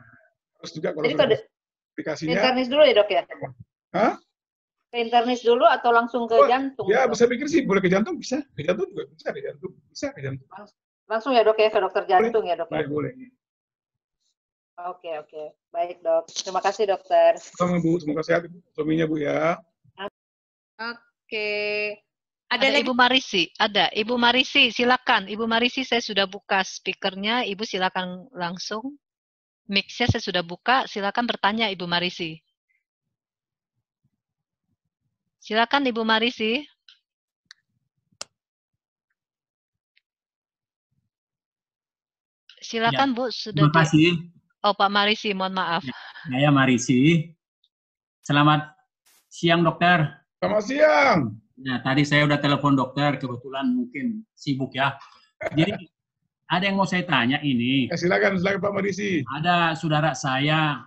harus juga kalau aplikasinya. Internis dulu ya dok ya? Hah? Ke internis dulu atau langsung ke jantung? Ya, dok? bisa pikir sih boleh ke jantung, bisa. Ke jantung juga bisa, ke jantung. Bisa ke jantung. Langsung ya dok ya, ke dokter jantung ya dok ya? Boleh. Oke. Baik dok. Terima kasih dokter. Sama Bu, semoga sehat suaminya Bu ya. Oke. Ada Ibu Marisi, Ibu Marisi, silakan. Ibu Marisi, saya sudah buka speakernya. Ibu silakan langsung. Mix-nya saya sudah buka. Silakan bertanya Ibu Marisi. Silakan Ibu Marisi. Silakan ya, Bu, sudah. Terima kasih. Oh, Pak Marisi, mohon maaf. Saya Marisi. Selamat siang, dokter. Selamat siang. Nah, tadi saya udah telepon dokter, kebetulan mungkin sibuk ya. Jadi Ada yang mau saya tanya ini. Silakan Pak Marisi. Ada saudara saya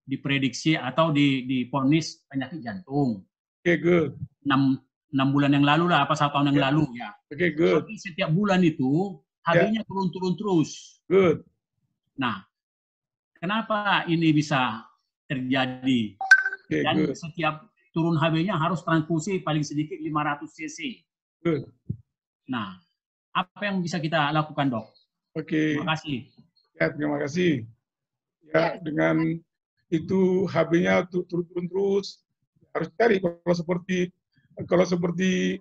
diprediksi atau diponis penyakit jantung. Good. 6 bulan yang lalu lah, apa 1 tahun yang lalu ya. Good. Tapi setiap bulan itu HB-nya turun-turun terus. Good. Nah, kenapa ini bisa terjadi? Dan setiap turun HB-nya harus transfusi paling sedikit 500 cc. Good. Nah, apa yang bisa kita lakukan, Dok? Terima kasih. Ya, terima kasih. Ya, dengan itu HB-nya turun terus, harus cari kalau seperti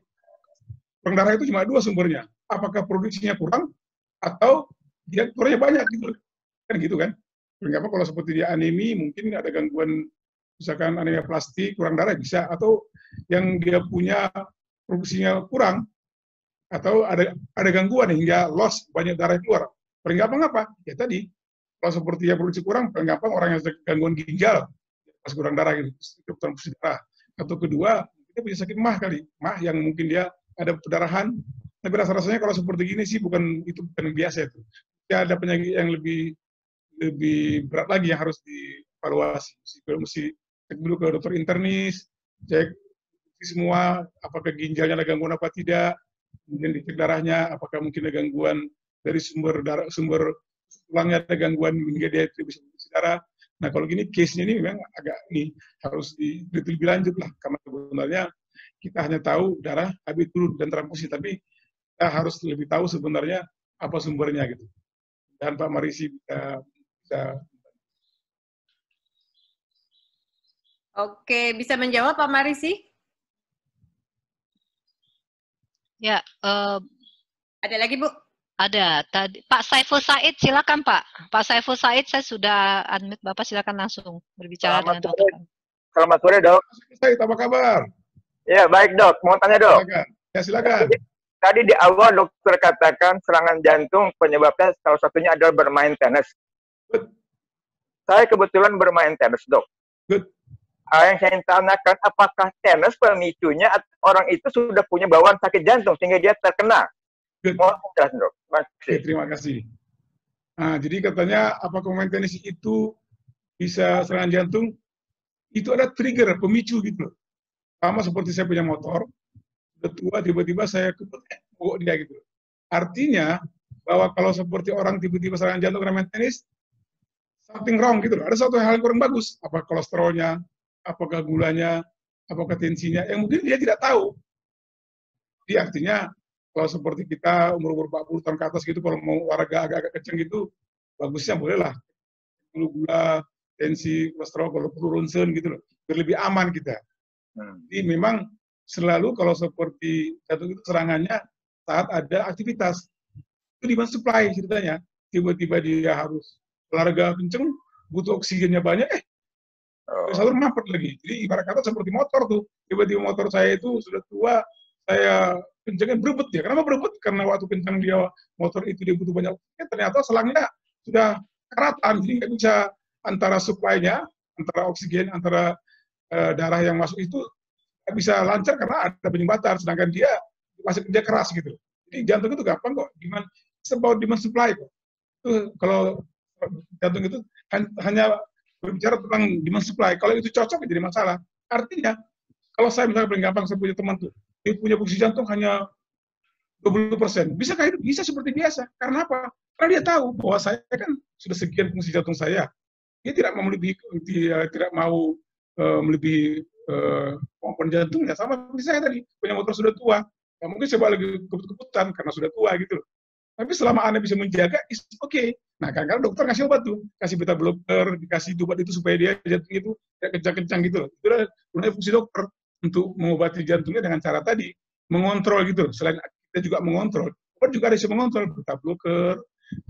kurang darah itu cuma 2 sumbernya. Apakah produksinya kurang atau dia kurangnya banyak gitu. Kan gitu kan. Kenapa kalau seperti dia anemi mungkin ada gangguan, misalkan anemia plastik, kurang darah bisa, atau yang dia punya produksinya kurang atau ada gangguan hingga loss, banyak darah keluar. Paling gampang apa? Ya tadi, kalau seperti yang produksi kurang, paling gampang orang yang gangguan ginjal pas kurang darah gitu, transfusi darah. Atau kedua, dia punya sakit mah kali, mah yang mungkin dia ada perdarahan, tapi rasa-rasanya kalau seperti gini sih bukan biasa itu. Ya ada penyakit yang lebih berat lagi yang harus dievaluasi. Mesti cek dulu ke dokter internis, cek semua apakah ginjalnya ada gangguan apa tidak, kemudian dicek darahnya apakah mungkin ada gangguan dari sumber tulangnya ada gangguan hingga dia tidak bisa produksi darah. Nah kalau gini case-nya ini memang agak harus lebih lanjut lah, karena sebenarnya kita hanya tahu darah habis turun dan transfusi, tapi kita harus lebih tahu sebenarnya apa sumbernya gitu. Dan Pak Marisi bisa. Oke, bisa menjawab Pak Marisi? Ya. Ada lagi Bu? Ada. Tadi Pak Saiful Said, silakan Pak. Pak Saiful Said, saya sudah unmute Bapak, silakan langsung berbicara dengan dokter. Selamat sore Dok. Said, apa kabar? Ya baik Dok. Mau tanya Dok. Silakan. Tadi di awal dokter katakan serangan jantung penyebabnya salah satunya adalah bermain tenis. Saya kebetulan bermain tenis Dok. Yang saya tanyakan, apakah tenis pemicunya orang itu sudah punya bawaan sakit jantung sehingga dia terkena? Mohon penjelasan Dok. Terima kasih. Nah, jadi katanya apakah pemain tenis itu bisa serangan jantung? Itu ada trigger, pemicu gitu. Sama seperti saya punya motor, udah tua tiba-tiba saya kebuk dia gitu. Artinya bahwa kalau seperti orang tiba-tiba serangan jantung karena main tenis, something wrong gitu. Ada suatu hal yang kurang bagus. Apa kolesterolnya, apakah gulanya, apakah tensinya, yang mungkin dia tidak tahu. Jadi artinya kalau seperti kita umur 40 tahun ke atas gitu, kalau mau olahraga agak-agak kenceng gitu, bagusnya bolehlah. Gula, tensi, kolesterol, kalau perlu ronsen gitu loh. Biar lebih aman kita. Jadi memang selalu kalau seperti jantung itu serangannya saat ada aktivitas. Itu demand supply ceritanya. Tiba-tiba dia harus olahraga kenceng, butuh oksigennya banyak, satu mampet lagi. Jadi ibarat kata seperti motor tuh. Tiba-tiba motor saya itu sudah tua, saya kencengnya berebut ya. Kenapa berebut? Karena waktu kencang dia motor itu dia butuh banyak oksigen, ternyata selangnya sudah karatan, jadi nggak bisa antara supply-nya, antara oksigen, antara darah yang masuk itu nggak bisa lancar karena ada penyumbatan, sedangkan dia masih kerja keras gitu. Jadi jantung itu gampang kok, demand, it's about demand supply kok. Itu kalau jantung itu hanya berbicara tentang demand supply, kalau itu cocok jadi masalah. Artinya, kalau saya misalnya paling gampang, saya punya teman tuh, dia punya fungsi jantung hanya 20%. Bisakah itu? Bisa seperti biasa. Karena apa? Karena dia tahu bahwa saya kan sudah sekian fungsi jantung saya. Dia tidak mau melebihi kemampuan jantungnya. Sama seperti saya tadi, punya motor sudah tua. Ya, mungkin saya lagi kebut-kebutan karena sudah tua gitu. Tapi selama Anda bisa menjaga, it's okay. Nah, kadang-kadang dokter ngasih obat tuh. Kasih beta blocker, dikasih obat itu supaya dia jantung itu tidak kencang-kencang gitu. Itu adalah fungsi dokter untuk mengobati jantungnya dengan cara tadi. Mengontrol gitu. Selain kita juga mengontrol. Obat juga bisa mengontrol. Beta blocker,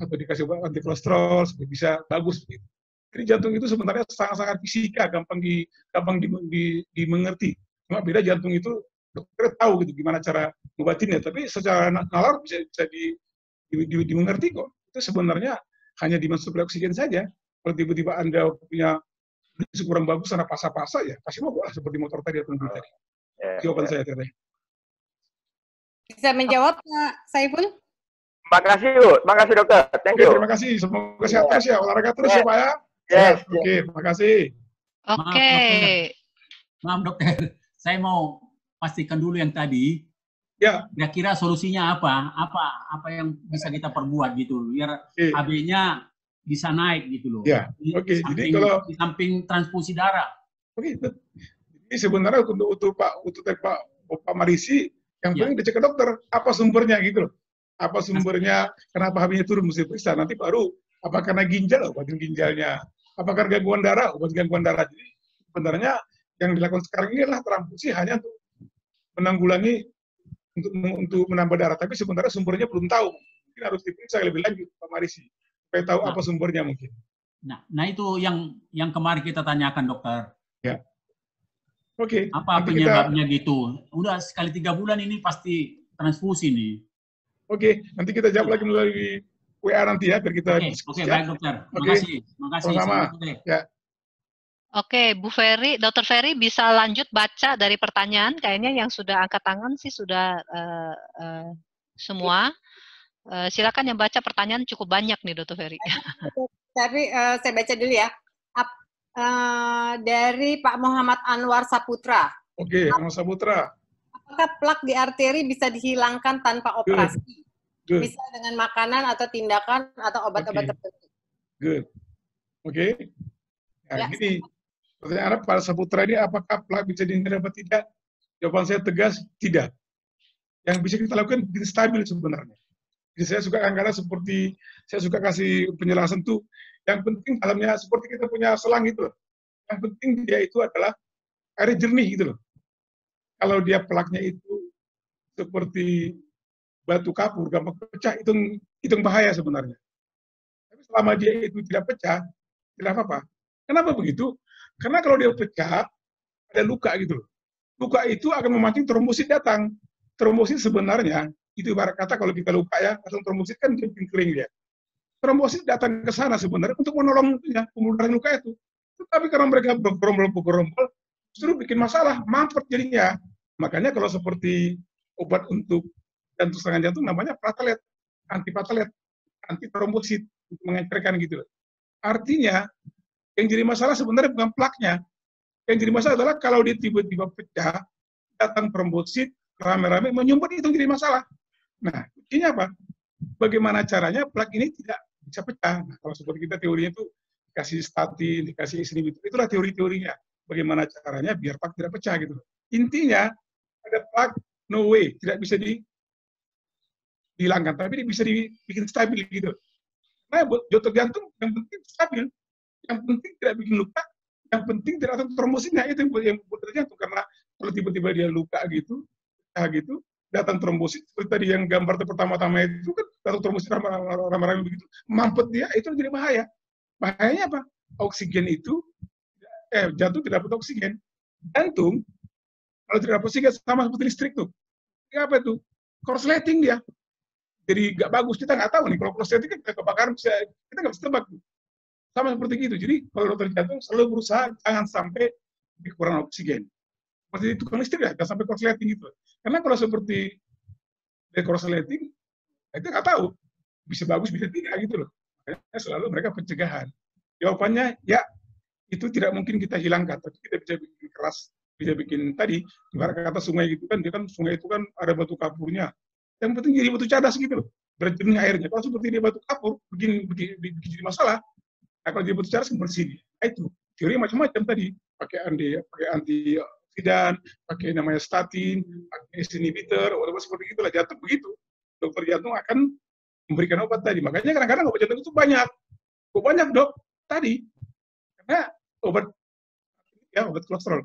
atau dikasih obat anti kolesterol, supaya bisa bagus. Gitu. Jadi jantung itu sebenarnya sangat-sangat fisika, gampang dimengerti. Cuma beda jantung itu, dokter tahu gitu gimana cara mengobatinya. Tapi secara nalar bisa dimengerti kok. Itu sebenarnya hanya demand supply oksigen saja. Kalau tiba-tiba Anda punya kurang bagus karena pasa-pasa ya, pasti mau seperti motor tadi atau mobil tadi. Jawaban saya tadi. Bisa menjawab Pak Saiful? Makasih, Bu. Makasih, dokter. Thank you. Terima kasih. Semoga sehat terus ya. Olahraga terus ya, Pak ya. Yes. Oke, terima kasih. Oke. Maaf, dokter. Saya mau pastikan dulu yang tadi. Ya. Kira-kira solusinya apa? Apa yang bisa kita perbuat gitu biar HB-nya bisa naik gitu loh. Ya. Oke. Jadi kalau di samping transfusi darah. Oke. Jadi sebenarnya untuk Pak Marisi, yang penting dicek ke dokter apa sumbernya gitu loh. Apa sumbernya, kenapa HB-nya turun, mesti periksa. Nanti baru, apa karena ginjal, obatin ginjalnya. Apa karena gangguan darah, obat gangguan darah. Jadi sebenarnya yang dilakukan sekarang ini adalah transfusi hanya untuk menanggulangi, untuk menambah darah. Tapi sebenarnya sumbernya belum tahu. Mungkin harus diperiksa lebih lanjut, Pak Marisi. Supaya tahu apa sumbernya mungkin. Nah itu yang kemarin kita tanyakan, dokter. Ya. Oke. Apa penyebabnya gitu? Udah sekali 3 bulan ini pasti transfusi nih. Oke, nanti kita jawab lagi melalui WA nanti ya, biar kita diskusi. Oke, baik dokter. Makasih. Sama-sama. Ya. Oke, Bu Ferry, Dokter Ferry bisa lanjut baca dari pertanyaan. Kayaknya yang sudah angkat tangan sih sudah semua. Silakan yang baca pertanyaan cukup banyak nih, Dokter Ferry. Tapi saya baca dulu ya. Dari Pak Muhammad Anwar Saputra. Oke, Anwar Saputra. Apakah plak di arteri bisa dihilangkan tanpa operasi? Good. Bisa dengan makanan atau tindakan atau obat-obat tertentu? Good. Oke. Nah, gini, pertanyaan Pak Saputra ini, apakah plak bisa dihilangkan atau tidak? Jawaban saya tegas, tidak. Yang bisa kita lakukan bikin stabil sebenarnya. Jadi saya suka kadang-kadang seperti, saya suka kasih penjelasan tuh, yang penting dalamnya seperti kita punya selang gitu loh. Yang penting dia itu adalah air jernih gitu loh. Kalau dia plaknya itu seperti batu kapur, gampang pecah, itu bahaya sebenarnya. Tapi selama dia itu tidak pecah, tidak apa-apa. Kenapa begitu? Karena kalau dia pecah, ada luka gitu loh. Luka itu akan memancing trombosit datang. Trombosit sebenarnya, itu ibarat kata kalau kita luka ya, atau trombosit kan dia bikin kering dia. Trombosit datang ke sana sebenarnya untuk menolong pembunuhan luka itu. Tetapi karena mereka bergerombol, justru bikin masalah, mampet jadinya. Makanya kalau seperti obat untuk jantung serangan jantung namanya platelet, anti trombosit, untuk mengencerkan gitu. Artinya, yang jadi masalah sebenarnya bukan plaknya. Yang jadi masalah adalah kalau dia tiba-tiba pecah, datang trombosit, rame-rame, menyumbat itu jadi masalah. Nah, ini apa? Bagaimana caranya plak ini tidak bisa pecah? Nah, kalau seperti kita teorinya itu, dikasih statin, dikasih inhibitor, itulah teori-teorinya. Bagaimana caranya biar plak tidak pecah gitu. Intinya, ada plak, no way, tidak bisa dihilangkan, tapi bisa dibikin stabil gitu. Nah, buat detak jantung, yang penting stabil, yang penting tidak bikin luka, yang penting tidak ada trombositnya, itu yang buat detak jantung. Karena kalau tiba-tiba dia luka gitu, datang trombosit, seperti tadi yang gambar pertama-tama itu kan, datang trombosit ramai-ramai begitu, mampet dia, itu jadi bahaya. Bahayanya apa? Oksigen itu, jantung tidak dapat oksigen. Jantung, kalau tidak dapat oksigen, sama seperti listrik tuh. Ini apa itu? Korsleting dia. Jadi nggak bagus, kita nggak tahu nih, kalau korsleting kan kebakaran, kita nggak bisa tebak. Sama seperti gitu. Jadi kalau dokter jantung selalu berusaha jangan sampai kekurangan oksigen. Seperti tukang listrik ya, jangan sampai korsleting gitu. Karena kalau seperti korsleting, itu nggak tahu. Bisa bagus, bisa tidak gitu loh. Makanya selalu mereka pencegahan. Jawabannya, ya, itu tidak mungkin kita hilangkan, tapi kita bisa bikin keras, bisa bikin tadi, ibarat kata sungai gitu kan, dia kan sungai itu kan ada batu kapurnya. Yang penting jadi batu cadas gitu loh, berjernih airnya. Kalau seperti dia batu kapur, bikin jadi masalah. Nah, kalau dia batu cadas kan bersih. Nah, itu teori macam-macam tadi, pakai antioksidan, pakai namanya statin, pakai inhibitor, whatever seperti itulah. Jantung begitu, dokter jantung akan memberikan obat tadi. Makanya kadang-kadang obat jantung itu banyak. Kok banyak dok? Tadi karena obat kolesterol.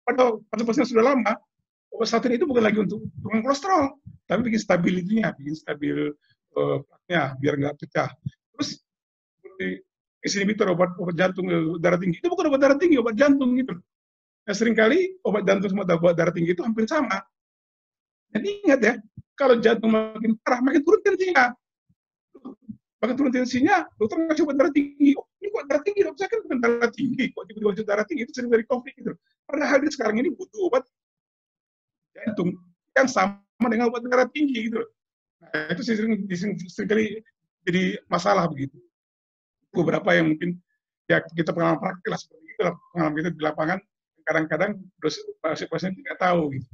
Pada pasien sudah lama, obat statin itu bukan lagi untuk turun kolesterol, tapi bikin stabil itunya, bikin stabil plaknya biar nggak pecah. Terus seperti inhibitor obat jantung darah tinggi itu bukan obat darah tinggi, obat jantung gitu. Nah, seringkali obat jantung sama obat darah tinggi itu hampir sama. Dan ingat ya, kalau jantung makin parah, makin turun tensinya. Makin turun tensinya, dokter ngasih obat darah tinggi. Oh, ini kok darah tinggi, dokter saya kan bukan darah tinggi. Kok tiba-tiba darah tinggi, itu sering dari COVID gitu. Padahal dia sekarang ini butuh obat jantung yang sama dengan obat darah tinggi gitu. Nah, itu seringkali jadi masalah begitu. Beberapa yang mungkin ya kita pengalaman praktik lah seperti itu, pengalaman kita di lapangan kadang-kadang pasien tidak tahu gitu.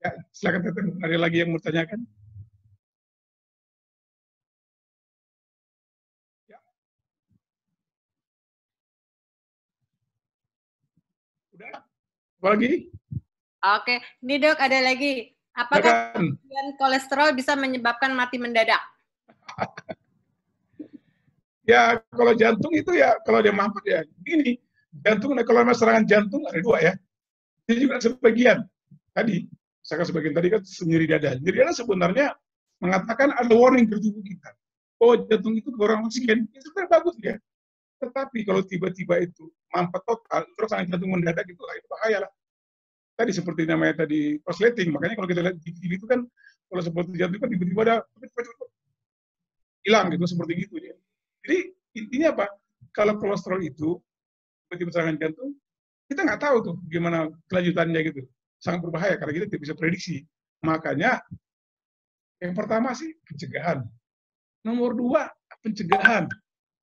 Ya, silakan Teteh, ada lagi yang mau tanyakan? Ya. Udah? Apa lagi? Oke, ini Dok ada lagi. Apakah kemudian kolesterol bisa menyebabkan mati mendadak? Ya, kalau jantung itu ya, kalau dia mampet ya, gini, jantung, kalau serangan jantung ada dua ya. Ini juga sebagian. Tadi, misalkan sebagian tadi kan nyeri dada. Nyeri dada sebenarnya mengatakan ada warning ke tubuh kita. Oh, jantung itu kurang oksigen. Itu sebenarnya bagus ya. Tetapi kalau tiba-tiba itu mampet total, terus serangan jantung mendadak itu bahaya lah. Tadi seperti namanya tadi korsleting. Makanya kalau kita lihat di TV itu kan, kalau seperti jantung kan tiba-tiba ada hilang gitu, seperti gitu ya. Jadi intinya apa? Kalau kolesterol itu tiba-tiba serangan jantung, kita nggak tahu tuh gimana kelanjutannya gitu. Sangat berbahaya karena kita tidak bisa prediksi. Makanya yang pertama sih pencegahan. Nomor 2 pencegahan.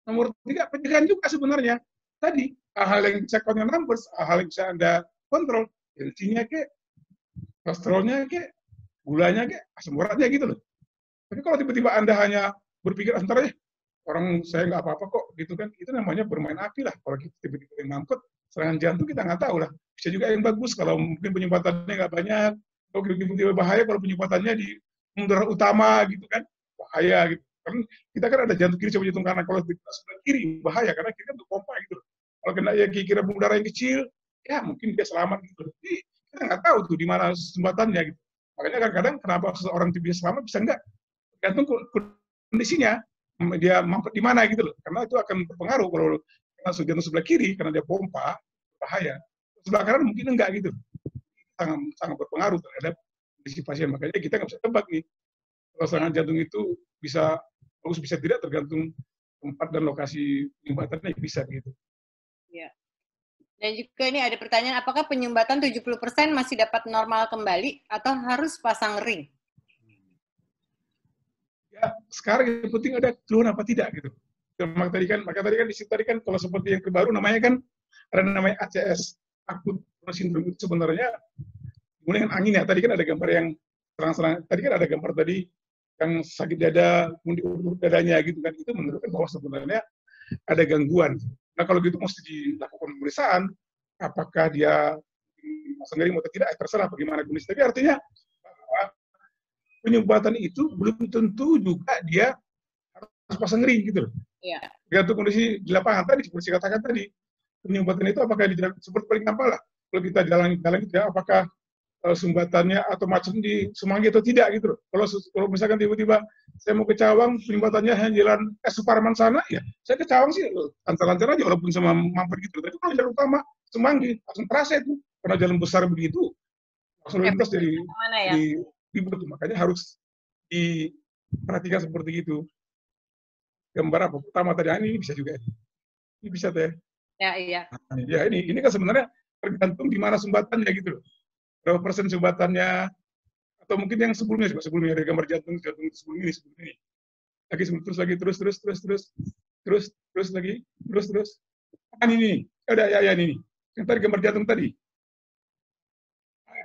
Nomor 3 pencegahan juga sebenarnya. Tadi hal yang bisa kontrol numbers, hal yang bisa Anda kontrol, tensinya ke, kolesterolnya ke, gulanya ke, asam uratnya gitu loh. Tapi kalau tiba-tiba Anda hanya berpikir sebentar orang saya nggak apa-apa kok gitu kan, itu namanya bermain api lah. Kalau kita tiba-tiba yang mampet serangan jantung kita nggak tahu lah. Bisa juga yang bagus kalau mungkin penyempatannya nggak banyak, kalau tiba-tiba bahaya kalau penyempatannya di pembuluh utama gitu kan, bahaya gitu. Karena kita kan ada jantung kiri sama jantung kanan, kalau di sebelah kiri bahaya karena kita untuk pompa gitu. Kalau kena ya kira pembuluh darah yang kecil, ya mungkin dia selamat gitu. Jadi kita nggak tahu tuh di mana jembatannya gitu. Makanya kadang-kadang kenapa seseorang itu bisa selamat bisa enggak, tergantung kondisinya. Dia mampet di mana gitu loh, karena itu akan berpengaruh. Kalau jantung sebelah kiri karena dia pompa bahaya, sebelah kanan mungkin enggak gitu, sangat berpengaruh terhadap kondisi pasien. Makanya kita nggak bisa tebak nih kalau serangan jantung itu bisa bagus bisa tidak, tergantung tempat dan lokasi penyumbatannya bisa gitu. Ya. Dan juga ini ada pertanyaan, apakah penyumbatan 70% masih dapat normal kembali atau harus pasang ring? Ya, sekarang yang penting ada keluhan apa tidak gitu. Maka tadi kan di situ tadi kan kalau seperti yang terbaru namanya kan ada namanya ACS, akut sindrom, itu sebenarnya mulai dengan angin ya. Tadi kan ada gambar yang serang-serang, tadi kan ada gambar tadi yang sakit dada, kemudian dadanya gitu kan, itu menunjukkan bahwa sebenarnya ada gangguan. Nah kalau gitu mesti dilakukan pemeriksaan, apakah dia pasang ring atau tidak, terserah bagaimana kondisi. Tapi artinya penyumbatan itu belum tentu juga dia harus pasang ring gitu loh. Iya. Tergantung kondisi di lapangan tadi, seperti saya katakan tadi. Penyumbatan itu apakah di seperti paling gampang lah. Kalau kita jalan gitu ya, apakah sumbatannya atau macam di Semanggi atau tidak gitu loh. Kalau misalkan tiba-tiba saya mau ke Cawang, penyumbatannya hanya jalan Suparman sana, ya saya ke Cawang sih lancar-lancar aja walaupun sama mampir gitu. Tapi kalau jalan utama Semanggi langsung terasa itu, karena jalan besar begitu langsung lintas dari ribut, makanya harus diperhatikan seperti itu. Gambar apa? Pertama tadi ini bisa juga. Ini bisa teh. Ya, iya. Ya ini kan sebenarnya tergantung di mana sumbatannya gitu loh. Berapa persen sumbatannya, atau mungkin yang sebelumnya ada gambar jantung sebelum ini. Lagi terus lagi terus lagi terus. Kan ini. Ada ya ini. Yang tadi gambar jantung tadi.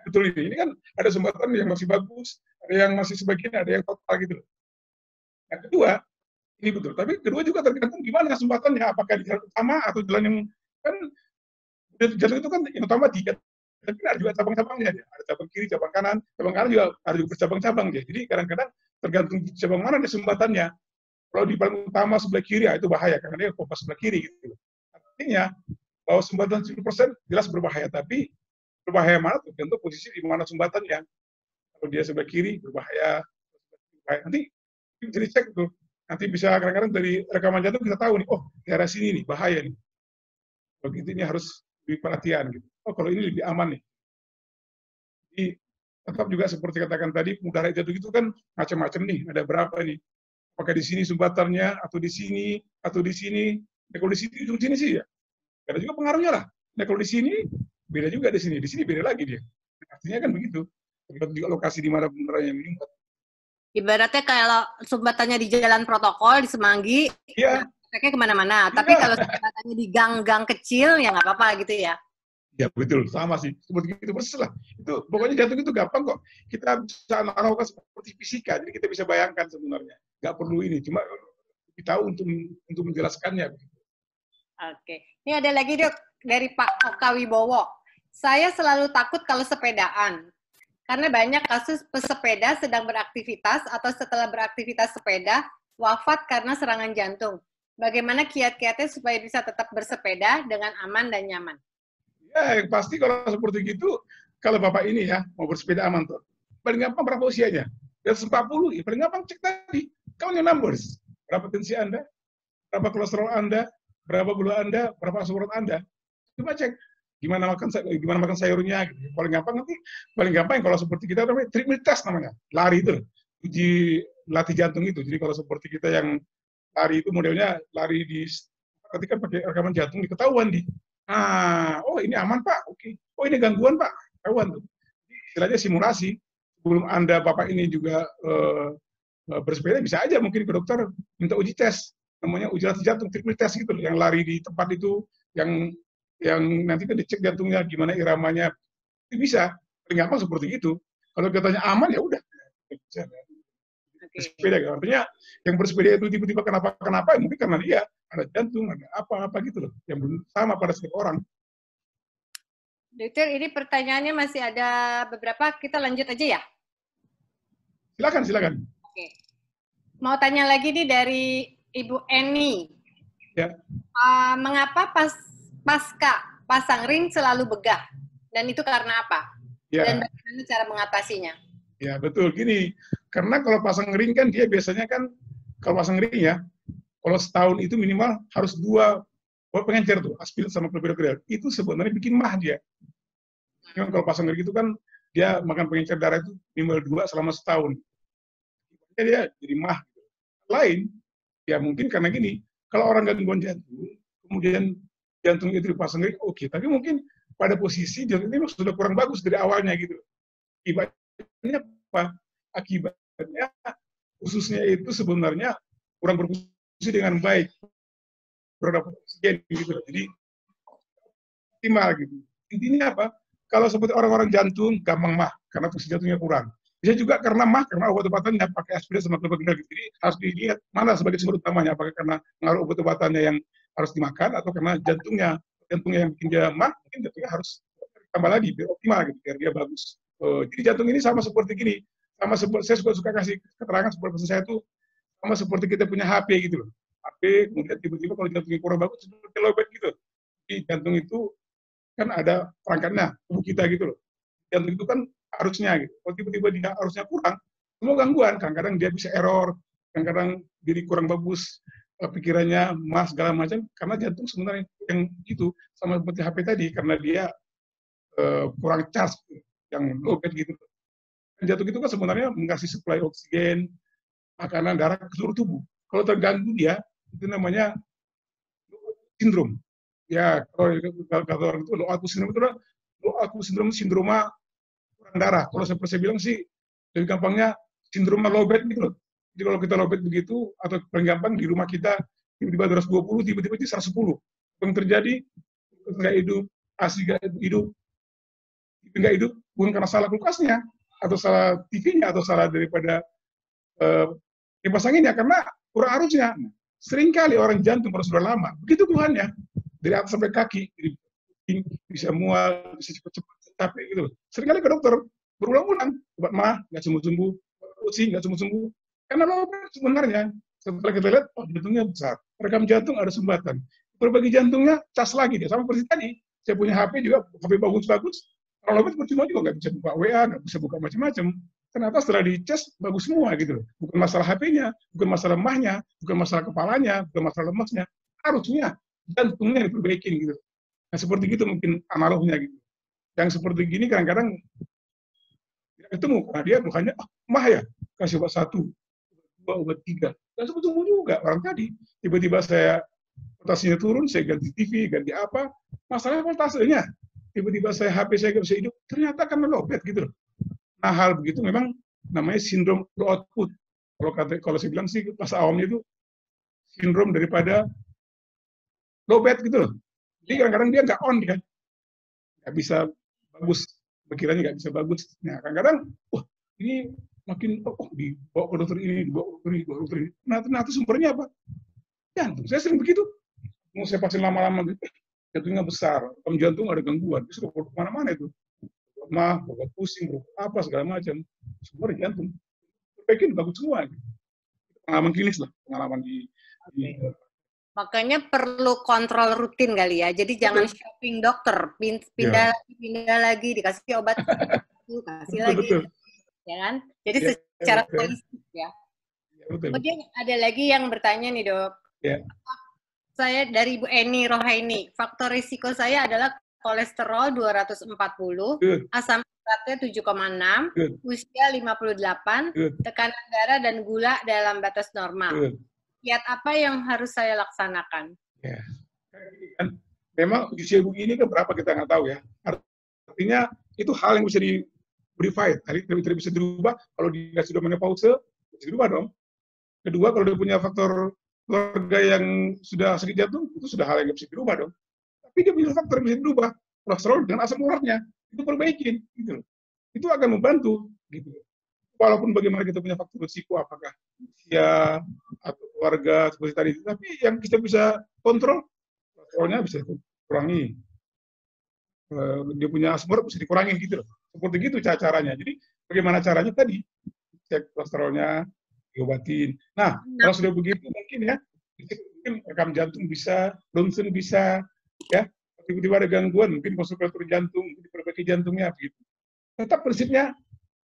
Betul ini kan ada sumbatan yang masih bagus, ada yang masih sebagian, ada yang total gitu. Yang kedua, ini betul. Tapi kedua juga tergantung gimana sumbatannya, apakah di jalan utama atau jalan yang kan jalan itu kan yang utama 3, tapi ada juga cabang-cabangnya, ada cabang kiri, cabang kanan juga ada juga bercabang-cabang ya. Jadi kadang-kadang tergantung cabang mana di sumbatannya. Kalau di paling utama sebelah kiri ya itu bahaya karena dia pompa sebelah kiri gitu. Artinya bahwa sumbatan 10% jelas berbahaya, tapi berbahaya mana tergantung posisi di mana sumbatannya. Kalau dia sebelah kiri berbahaya. Nanti bisa dicek tuh. Nanti bisa kadang-kadang dari rekaman jantung kita tahu nih, oh daerah sini nih bahaya nih. Kalau gitu ini harus lebih perhatian gitu. Oh kalau ini lebih aman nih. Jadi tetap juga seperti katakan tadi, udara jantung itu kan macam-macam nih. Ada berapa nih? Apakah di sini sumbatannya atau di sini atau di sini? Ya, kalau di sini sih ya. Ada juga pengaruhnya lah. Nah kalau di sini beda juga di sini beda lagi dia. Artinya kan begitu. Tergantung juga lokasi di mana beneran yang menyumbat. Ibaratnya kalau sumbatannya di jalan protokol, di Semanggi, Iya. efeknya kemana-mana. Tapi kalau sumbatannya di gang-gang kecil, ya nggak apa-apa gitu ya. Ya betul, sama sih. Seperti itu persis lah. Itu pokoknya jantung itu gampang kok. Kita bisa analogkan seperti fisika, jadi kita bisa bayangkan sebenarnya. Nggak perlu ini, cuma kita tahu untuk menjelaskannya. Oke. Ini ada lagi Dok dari Pak Oka Wibowo. Saya selalu takut kalau sepedaan. Karena banyak kasus pesepeda sedang beraktivitas atau setelah beraktivitas sepeda wafat karena serangan jantung. Bagaimana kiat-kiatnya supaya bisa tetap bersepeda dengan aman dan nyaman? Ya, yang pasti kalau seperti gitu, kalau Bapak ini ya, mau bersepeda aman tuh. Paling gampang berapa usianya? Di atas 40, ya paling gampang cek tadi. Count your numbers. Berapa tensi Anda, berapa kolesterol Anda, berapa gula Anda, berapa asam urat Anda. Coba cek. Gimana makan sayurnya. Gitu. Paling gampang kalau seperti kita namanya treadmill test namanya. Lari itu, uji latih jantung itu. Jadi kalau seperti kita yang lari itu modelnya lari ketika pakai rekaman jantung diketahuan di. Oh ini aman Pak, oke. Oh ini gangguan Pak, ketahuan tuh. Istilahnya simulasi. Sebelum Anda Bapak ini juga bersepeda bisa aja mungkin ke dokter minta uji tes, namanya uji latih jantung, treadmill test gitu, yang lari di tempat itu, yang nanti kan dicek jantungnya gimana iramanya, itu bisa. Paling gampang seperti itu. Kalau katanya aman ya udah. Bersepeda, artinya yang bersepeda itu tiba-tiba kenapa ya mungkin karena dia ada jantung, ada apa-apa gitu loh, yang belum sama pada setiap orang. Dokter, ini pertanyaannya masih ada beberapa, kita lanjut aja ya? Silakan. Oke. Mau tanya lagi nih dari Ibu Eni. Ya. Mengapa pasca pasang ring selalu begah? Dan itu karena apa? Ya. Dan bagaimana cara mengatasinya? Ya, betul. Gini, karena kalau pasang ring kan dia biasanya kan, kalau pasang ring ya, kalau setahun itu minimal harus 2 pengencer tuh, aspiril sama clopidogrel. Itu sebenarnya bikin mah dia. Cuman kalau pasang ring itu kan, dia makan pengencer darah itu minimal 2 selama setahun. Dia jadi mah. Lain, ya mungkin karena gini, kalau orang gangguan jantung, kemudian jantung itu dipasang ring, oke. Tapi mungkin pada posisi jantung ini sudah kurang bagus dari awalnya gitu. Akibatnya apa? Akibatnya ususnya itu sebenarnya kurang berfungsi dengan baik. Berdapat oksigen gitu. Jadi optimal gitu. Intinya apa? Kalau seperti orang-orang jantung gampang mah karena fungsi jantungnya kurang. Bisa juga karena mah karena obat-obatannya pakai aspirin sama clopidogrel. Jadi harus dilihat mana sebagai sumber utamanya, apakah karena pengaruh obat-obatannya yang harus dimakan atau karena jantungnya yang bikin dia mah, mungkin jantungnya harus tambah lagi biar optimal gitu, biar dia bagus. Jadi jantung ini sama seperti gini, saya suka kasih keterangan seperti pesan saya tuh sama seperti kita punya HP gitu loh. HP kemudian tiba-tiba kalau jantungnya kurang bagus seperti lowbat gitu. Jadi jantung itu kan ada perangkatnya tubuh kita gitu loh. Jantung itu kan arusnya gitu. Kalau tiba-tiba dia arusnya kurang, semua gangguan. Kadang-kadang dia bisa error, kadang-kadang jadi kurang bagus pikirannya, mas segala macam. Karena jantung sebenarnya yang itu sama seperti HP tadi, karena dia kurang charge, yang low bed gitu. Dan jantung itu kan sebenarnya mengasih suplai oksigen, makanan, darah ke seluruh tubuh. Kalau terganggu dia, itu namanya sindrom. Ya, kalau kata orang itu low output syndrome itu adalah low output syndrome, sindroma kurang darah. Kalau saya bilang sih, lebih gampangnya sindroma low bed gitu loh. Jadi kalau kita low bed begitu, atau paling gampang di rumah kita tiba-tiba 220, tiba-tiba itu 110. Yang terjadi, nggak hidup, ASI nggak hidup, nggak hidup, bukan karena salah kulkasnya, atau salah TV-nya, atau salah daripada kipas anginnya, karena kurang arusnya. Seringkali orang jantung kalau sudah lama, begitu keluhannya, dari atas sampai kaki, jadi bisa mual, bisa cepat-cepat, capek gitu. Seringkali ke dokter, berulang-ulang, obat mah, nggak sembuh-sembuh, pusing, nggak sembuh-sembuh. Karena sebenarnya, setelah kita lihat, oh jantungnya besar, rekam jantung ada sumbatan. Berbagi jantungnya, cas lagi dia, sama seperti tadi. Saya punya HP juga, HP bagus-bagus, kalau lobet percuma juga, nggak bisa buka WA, nggak bisa buka macam-macam. Ternyata setelah dicas bagus semua gitu. Bukan masalah HP-nya, bukan masalah mahnya, bukan masalah kepalanya, bukan masalah lemasnya. Harusnya jantungnya diperbaikin gitu. Nah seperti gitu mungkin analognya gitu. Yang seperti gini kadang-kadang tidak ketemu karena dia bukannya mah ya kasih obat 1, 2, obat 3. Dan sembuh juga orang tadi. Tiba-tiba saya voltasenya turun, saya ganti TV, ganti apa? Masalahnya voltasenya. Tiba-tiba HP saya nggak bisa hidup. Ternyata karena lowbat gitu loh. Nah hal begitu memang namanya sindrom low output. Kalau saya bilang sih bahasa awamnya itu sindrom daripada low bed gitu loh. Jadi kadang-kadang dia nggak on kan, nggak bisa bagus, pikirannya nggak bisa bagus. Nah kadang-kadang, wah ini makin dibawa ke dokter ini, dibawa ke dokter ini. Nah ternyata sumbernya apa? Jantung. Saya sering begitu. Mau saya pasien lama-lama gitu, jantungnya besar, rekam jantung ada gangguan, itu sudah kemana-mana itu. Mah, pusing, apa segala macam, sumber jantung. Perbaikin bagus semua. Gitu. Pengalaman klinis lah, pengalaman di Makanya perlu kontrol rutin kali ya. Jadi jangan shopping dokter, pindah lagi, dikasih obat, kasih lagi, ya kan? Jadi secara holistik ya. Kemudian ada lagi yang bertanya nih dok. Saya dari Ibu Eni Rohaini. Faktor risiko saya adalah kolesterol 240, asam uratnya 7,6, usia 58, tekanan darah dan gula dalam batas normal. Kiat apa yang harus saya laksanakan? Ya. Memang usia ibu ini kan berapa kita nggak tahu ya. Artinya itu hal yang bisa di-verify, tidak bisa dirubah. Kalau dia sudah menopause, bisa dirubah dong. Kedua, kalau dia punya faktor keluarga yang sudah sakit jantung, itu sudah hal yang nggak bisa dirubah dong. Tapi dia punya faktor yang bisa dirubah, kolesterol dengan asam uratnya, itu perbaikin. Gitu. Itu akan membantu. Gitu. Walaupun bagaimana kita punya faktor risiko, apakah usia atau keluarga seperti tadi, tapi yang kita bisa kontrol, kolesterolnya bisa dikurangi, dia punya asam urat bisa dikurangi gitu loh. Seperti gitu caranya. Jadi bagaimana caranya tadi, cek kolesterolnya, diobatin. Nah, kalau sudah begitu mungkin ya, mungkin rekam jantung bisa, ronsen bisa, ya, tiba-tiba ada gangguan, mungkin konsultator jantung, diperbaiki jantungnya begitu. Tetap prinsipnya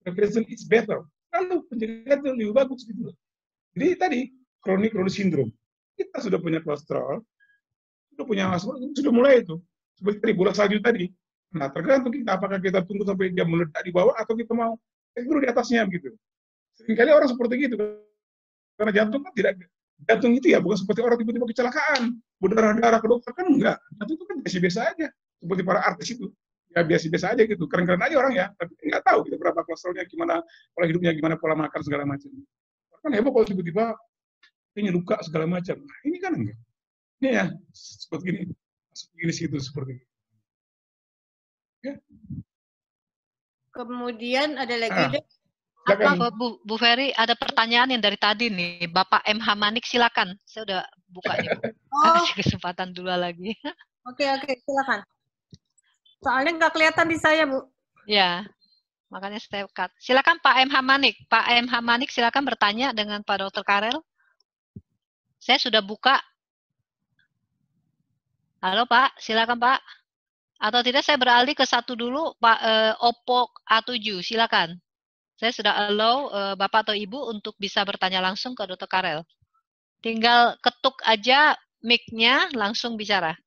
prevention is better. Lalu pencegahan itu lebih bagus gitu loh. Jadi tadi kronik sindrom. Kita sudah punya kolesterol, sudah punya asam, sudah mulai itu. Seperti tadi bola salju tadi. Nah, tergantung kita apakah kita tunggu sampai dia meledak di bawah atau kita mau dulu di atasnya begitu. Seringkali orang seperti gitu. Karena jantung kan jantung itu ya bukan seperti orang tiba-tiba kecelakaan, berdarah-darah ke dokter kan enggak. Jantung itu kan biasa-biasa aja. Seperti para artis itu. Ya biasa-biasa aja gitu, keren-keren aja orang ya, tapi nggak tahu gitu berapa kolesterolnya, gimana pola hidupnya, gimana pola makan segala macam. Kan heboh kalau tiba-tiba ini luka segala macam. Nah, ini kan enggak. Ini ya seperti ini, situ seperti ini. Ya. Kemudian ada lagi Bu Ferry, ada pertanyaan yang dari tadi nih, Bapak M. Hamanik, silakan. Saya udah buka nih, Bu. Kasih kesempatan dulu lagi. Oke, silakan. Soalnya nggak kelihatan di saya, Bu. Ya, makanya saya cut. Silakan Pak M. Hamanik. Pak M. Hamanik, silakan bertanya dengan Pak Dr. Karel. Saya sudah buka. Halo Pak, silakan Pak. Atau tidak saya beralih ke satu dulu, Pak Oppo A7, silakan. Saya sudah allow Bapak atau Ibu untuk bisa bertanya langsung ke Dr. Karel. Tinggal ketuk aja mic-nya, langsung bicara.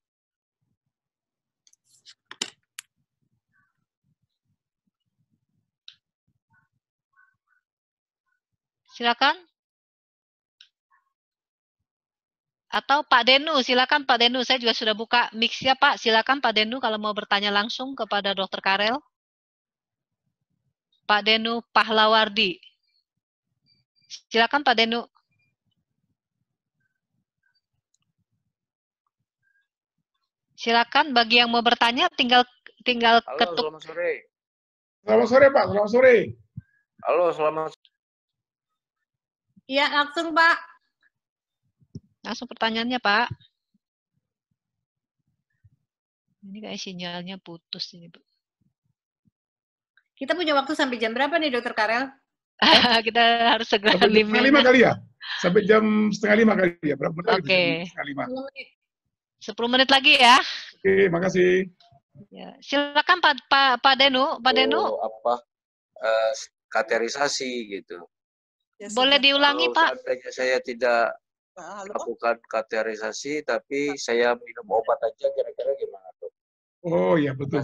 Silakan. Atau Pak Denu, silakan Pak Denu. Saya juga sudah buka mix-nya Pak. Silakan Pak Denu kalau mau bertanya langsung kepada Dr. Karel. Pak Denu Pahlawardi. Silakan Pak Denu. Silakan bagi yang mau bertanya tinggal Halo, ketuk. Selamat sore. Selamat sore Pak, selamat sore. Halo, selamat sore. Iya, langsung Pak. Langsung pertanyaannya Pak. Ini kayak sinyalnya putus ini, Bu. Kita punya waktu sampai jam berapa nih, Dr. Karel? Kita harus segera sampai jam 5 kali ya? Sampai jam 4:30 kali ya? Berapa menit lagi? Oke. 10 menit lagi ya. Oke, makasih. Ya, silakan Pak Denu. Pak Denu. Katerisasi gitu. Boleh diulangi Pak? Seandainya saya tidak lakukan katerisasi, tapi saya minum obat aja, kira-kira gimana tuh? Oh iya betul.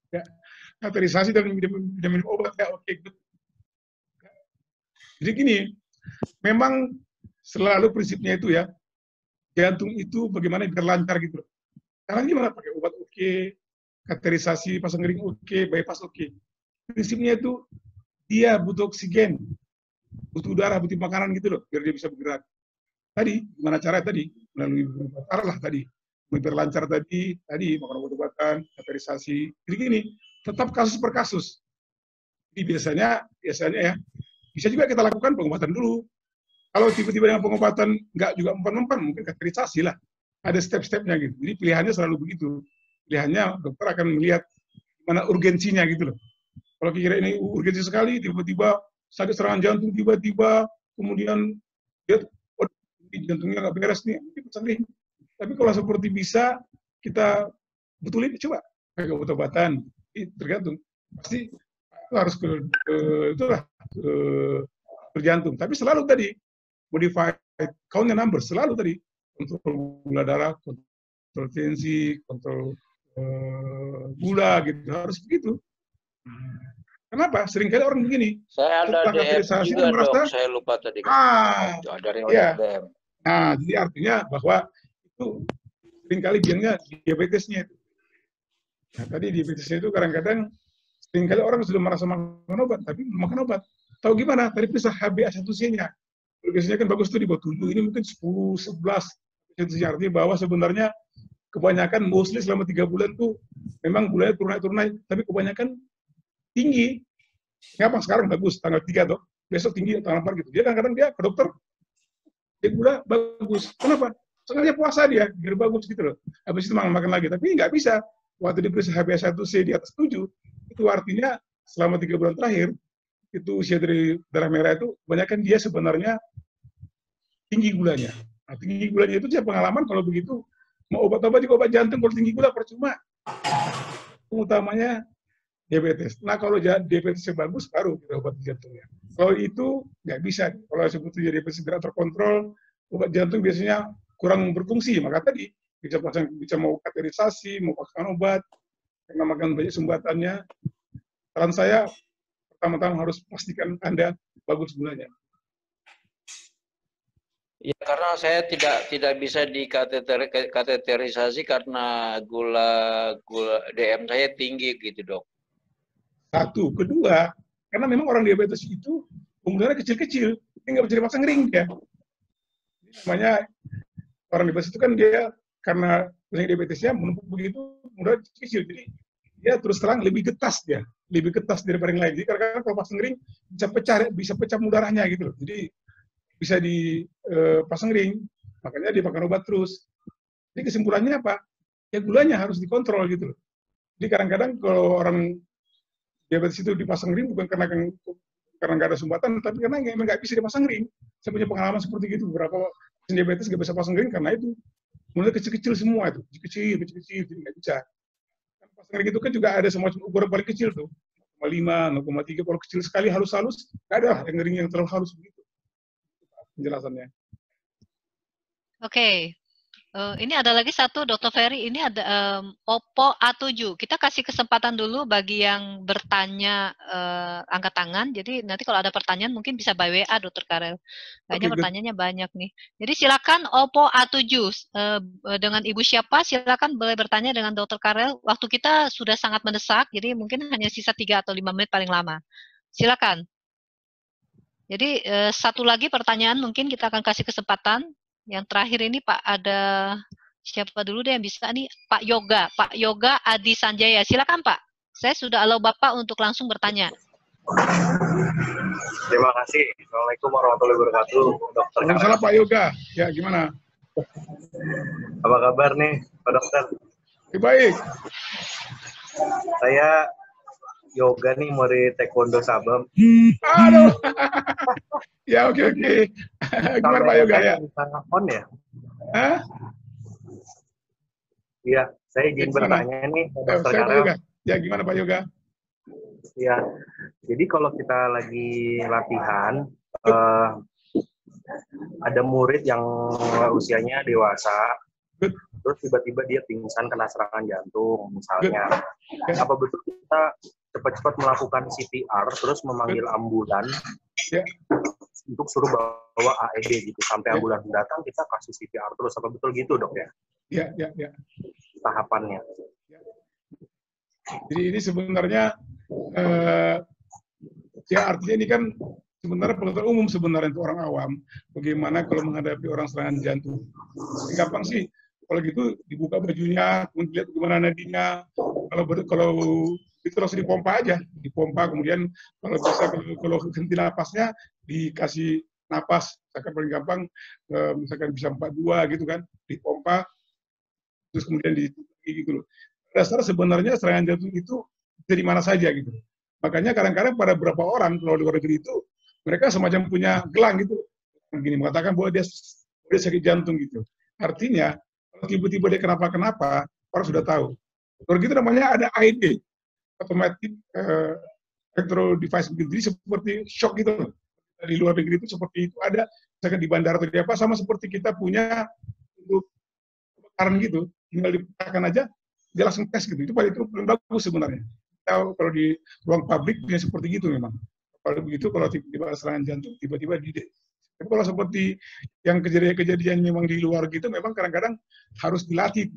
Ya, katerisasi dan minum obat ya oke. Jadi gini, memang selalu prinsipnya itu ya, jantung itu bagaimana biar lancar gitu. Sekarang gimana pakai obat oke, katerisasi pasang ring oke, bypass oke. Prinsipnya itu dia butuh oksigen, butuh udara, butuh makanan gitu loh, biar dia bisa bergerak. Tadi, gimana cara tadi? Melalui beberapa cara lah tadi. Memperlancar tadi makan obat-obatan, kateterisasi. Jadi gini, tetap kasus per kasus. Jadi biasanya ya, bisa juga kita lakukan pengobatan dulu. Kalau tiba-tiba dengan pengobatan nggak juga mempan-mempan, mungkin kateterisasi lah. Ada step-stepnya gitu. Jadi pilihannya selalu begitu. Pilihannya dokter akan melihat mana urgensinya gitu loh. Kalau kira ini urgensi sekali, tiba-tiba sakit serangan jantung, tiba-tiba kemudian dia jantungnya nggak beres nih, mungkin sering. Tapi kalau seperti bisa kita betulin, coba pakai obat-obatan, tergantung. Pasti harus ke jantung. Tapi selalu tadi modified count number, selalu tadi kontrol gula darah, kontrol tensi, kontrol gula gitu, harus begitu. Kenapa? Seringkali orang begini. Saya ada DM juga dok, saya lupa tadi. Dari ya. DM. Nah, jadi artinya bahwa itu seringkali biasanya diabetesnya itu. Nah, tadi diabetesnya itu kadang-kadang seringkali orang sudah merasa makan obat, tapi makan obat. Tahu gimana? Tadi periksa HbA1c-nya. Biasanya kan bagus tuh di bawah 7, ini mungkin 10, 11. Itu artinya bahwa sebenarnya kebanyakan mostly selama 3 bulan tuh memang gulanya turun-naik, tapi kebanyakan tinggi. Kenapa sekarang bagus tanggal 3 dok, besok tinggi tanggal 4 gitu. Dia kadang-kadang dia ke dokter, dia gula bagus. Kenapa? Sengaja puasa dia, biar bagus gitu loh. Habis itu makan lagi, tapi nggak bisa. Waktu diperiksa HbA1c di atas 7, itu artinya selama 3 bulan terakhir, itu usia dari darah merah itu, kebanyakan dia sebenarnya tinggi gulanya. Nah, tinggi gulanya itu saya pengalaman kalau begitu, mau obat-obat juga obat jantung, kalau tinggi gula percuma. Utamanya diabetes. Nah, kalau diabetesnya bagus, baru kita obat jantungnya. Kalau itu nggak bisa. Kalau sebetulnya diabetes tidak terkontrol, obat jantung biasanya kurang berfungsi. Maka tadi bisa mau kateterisasi, mau pakai obat, karena makan banyak sumbatannya. Saran saya pertama-tama harus pastikan Anda bagus gulanya. Ya, karena saya tidak bisa dikateterisasi karena gula DM saya tinggi gitu dok. Satu, kedua, karena memang orang diabetes itu umurnya kecil-kecil, dia nggak bisa dipasang ring dia. Namanya orang diabetes itu kan dia karena diabetesnya menumpuk begitu, umurnya kecil, jadi dia terus terang lebih getas dia, lebih getas daripada yang lain. Jadi kadang-kadang kalau pasang ring bisa pecah darahnya gitu loh. Jadi bisa dipasang ring, makanya dia makan obat terus. Jadi kesimpulannya apa? Ya gulanya harus dikontrol gitu loh. Jadi kadang-kadang kalau orang diabetes itu dipasang ring bukan karena nggak ada sumbatan, tapi karena memang nggak bisa dipasang ring. Saya punya pengalaman seperti itu. Beberapa pasien diabetes nggak bisa pasang ring karena itu mulai kecil-kecil semua itu, kecil-kecil, jadi nggak bisa. Pasang ring itu kan juga ada semacam ukuran paling kecil tuh, 0,5, 0,3. Kalau kecil sekali halus-halus, nggak ada yang ring yang terlalu halus begitu. Penjelasannya. Oke. Ini ada lagi satu, Dr. Ferry. Ini ada Oppo A7. Kita kasih kesempatan dulu bagi yang bertanya angkat tangan. Jadi nanti kalau ada pertanyaan mungkin bisa by WA, Dr. Karel. Kayaknya pertanyaannya banyak nih. Jadi silakan Oppo A7 dengan Ibu siapa? Silakan boleh bertanya dengan Dr. Karel. Waktu kita sudah sangat mendesak, jadi mungkin hanya sisa 3 atau 5 menit paling lama. Silakan. Jadi satu lagi pertanyaan mungkin kita akan kasih kesempatan. Yang terakhir ini Pak, ada siapa dulu deh yang bisa nih? Pak Yoga Adi Sanjaya. Silakan Pak. Saya sudah allow Bapak untuk langsung bertanya. Terima kasih. Assalamualaikum warahmatullahi wabarakatuh, Dokter. Waalaikumsalam Pak Yoga. Ya gimana? Apa kabar nih, Pak Dokter? Baik. Saya Yoga nih, murid Taekwondo Sabam. Aduh. Ya oke. Gimana Pak Yoga ya? On ya? Hah? Iya, saya izin bertanya nih, Dokter Karel. Ya gimana Pak Yoga? Ya, jadi kalau kita lagi latihan, ada murid yang usianya dewasa, terus tiba-tiba dia pingsan kena serangan jantung misalnya. Apa betul kita cepat-cepat melakukan CPR, terus memanggil ambulan untuk suruh bawa AED gitu, sampai ambulan datang kita kasih CPR terus, apa betul gitu dok ya? Iya. Tahapannya. Jadi ini sebenarnya Ya artinya ini kan sebenarnya pengetahuan umum sebenarnya untuk orang awam. Bagaimana kalau menghadapi orang serangan jantung? Gampang sih. Kalau gitu dibuka bajunya, kemudian lihat bagaimana nadinya. Kalau itu langsung dipompa aja, dipompa. Kemudian kalau bisa kalau henti napasnya dikasih napas. Misalkan paling gampang, misalkan bisa 42 gitu kan, dipompa. Terus kemudian gitu loh. Dasar sebenarnya serangan jantung itu dari mana saja gitu. Makanya kadang-kadang pada beberapa orang kalau di luar negeri itu mereka semacam punya gelang gitu, begini mengatakan bahwa dia sakit jantung gitu. Artinya kalau tiba-tiba dia kenapa-kenapa, orang sudah tahu. Kalau gitu namanya ada AED, automatic electro device gitu. Jadi seperti shock gitu. Di luar negeri itu seperti itu ada, misalkan di bandara atau di apa, sama seperti kita punya untuk kebakaran gitu, tinggal dipecahkan aja, dia langsung tes gitu. Itu paling bagus sebenarnya. Kalau di ruang publik punya seperti gitu memang. Kalau begitu, kalau tiba-tiba serangan jantung, tiba-tiba tapi kalau seperti yang kejadian memang di luar gitu, memang kadang-kadang harus dilatih.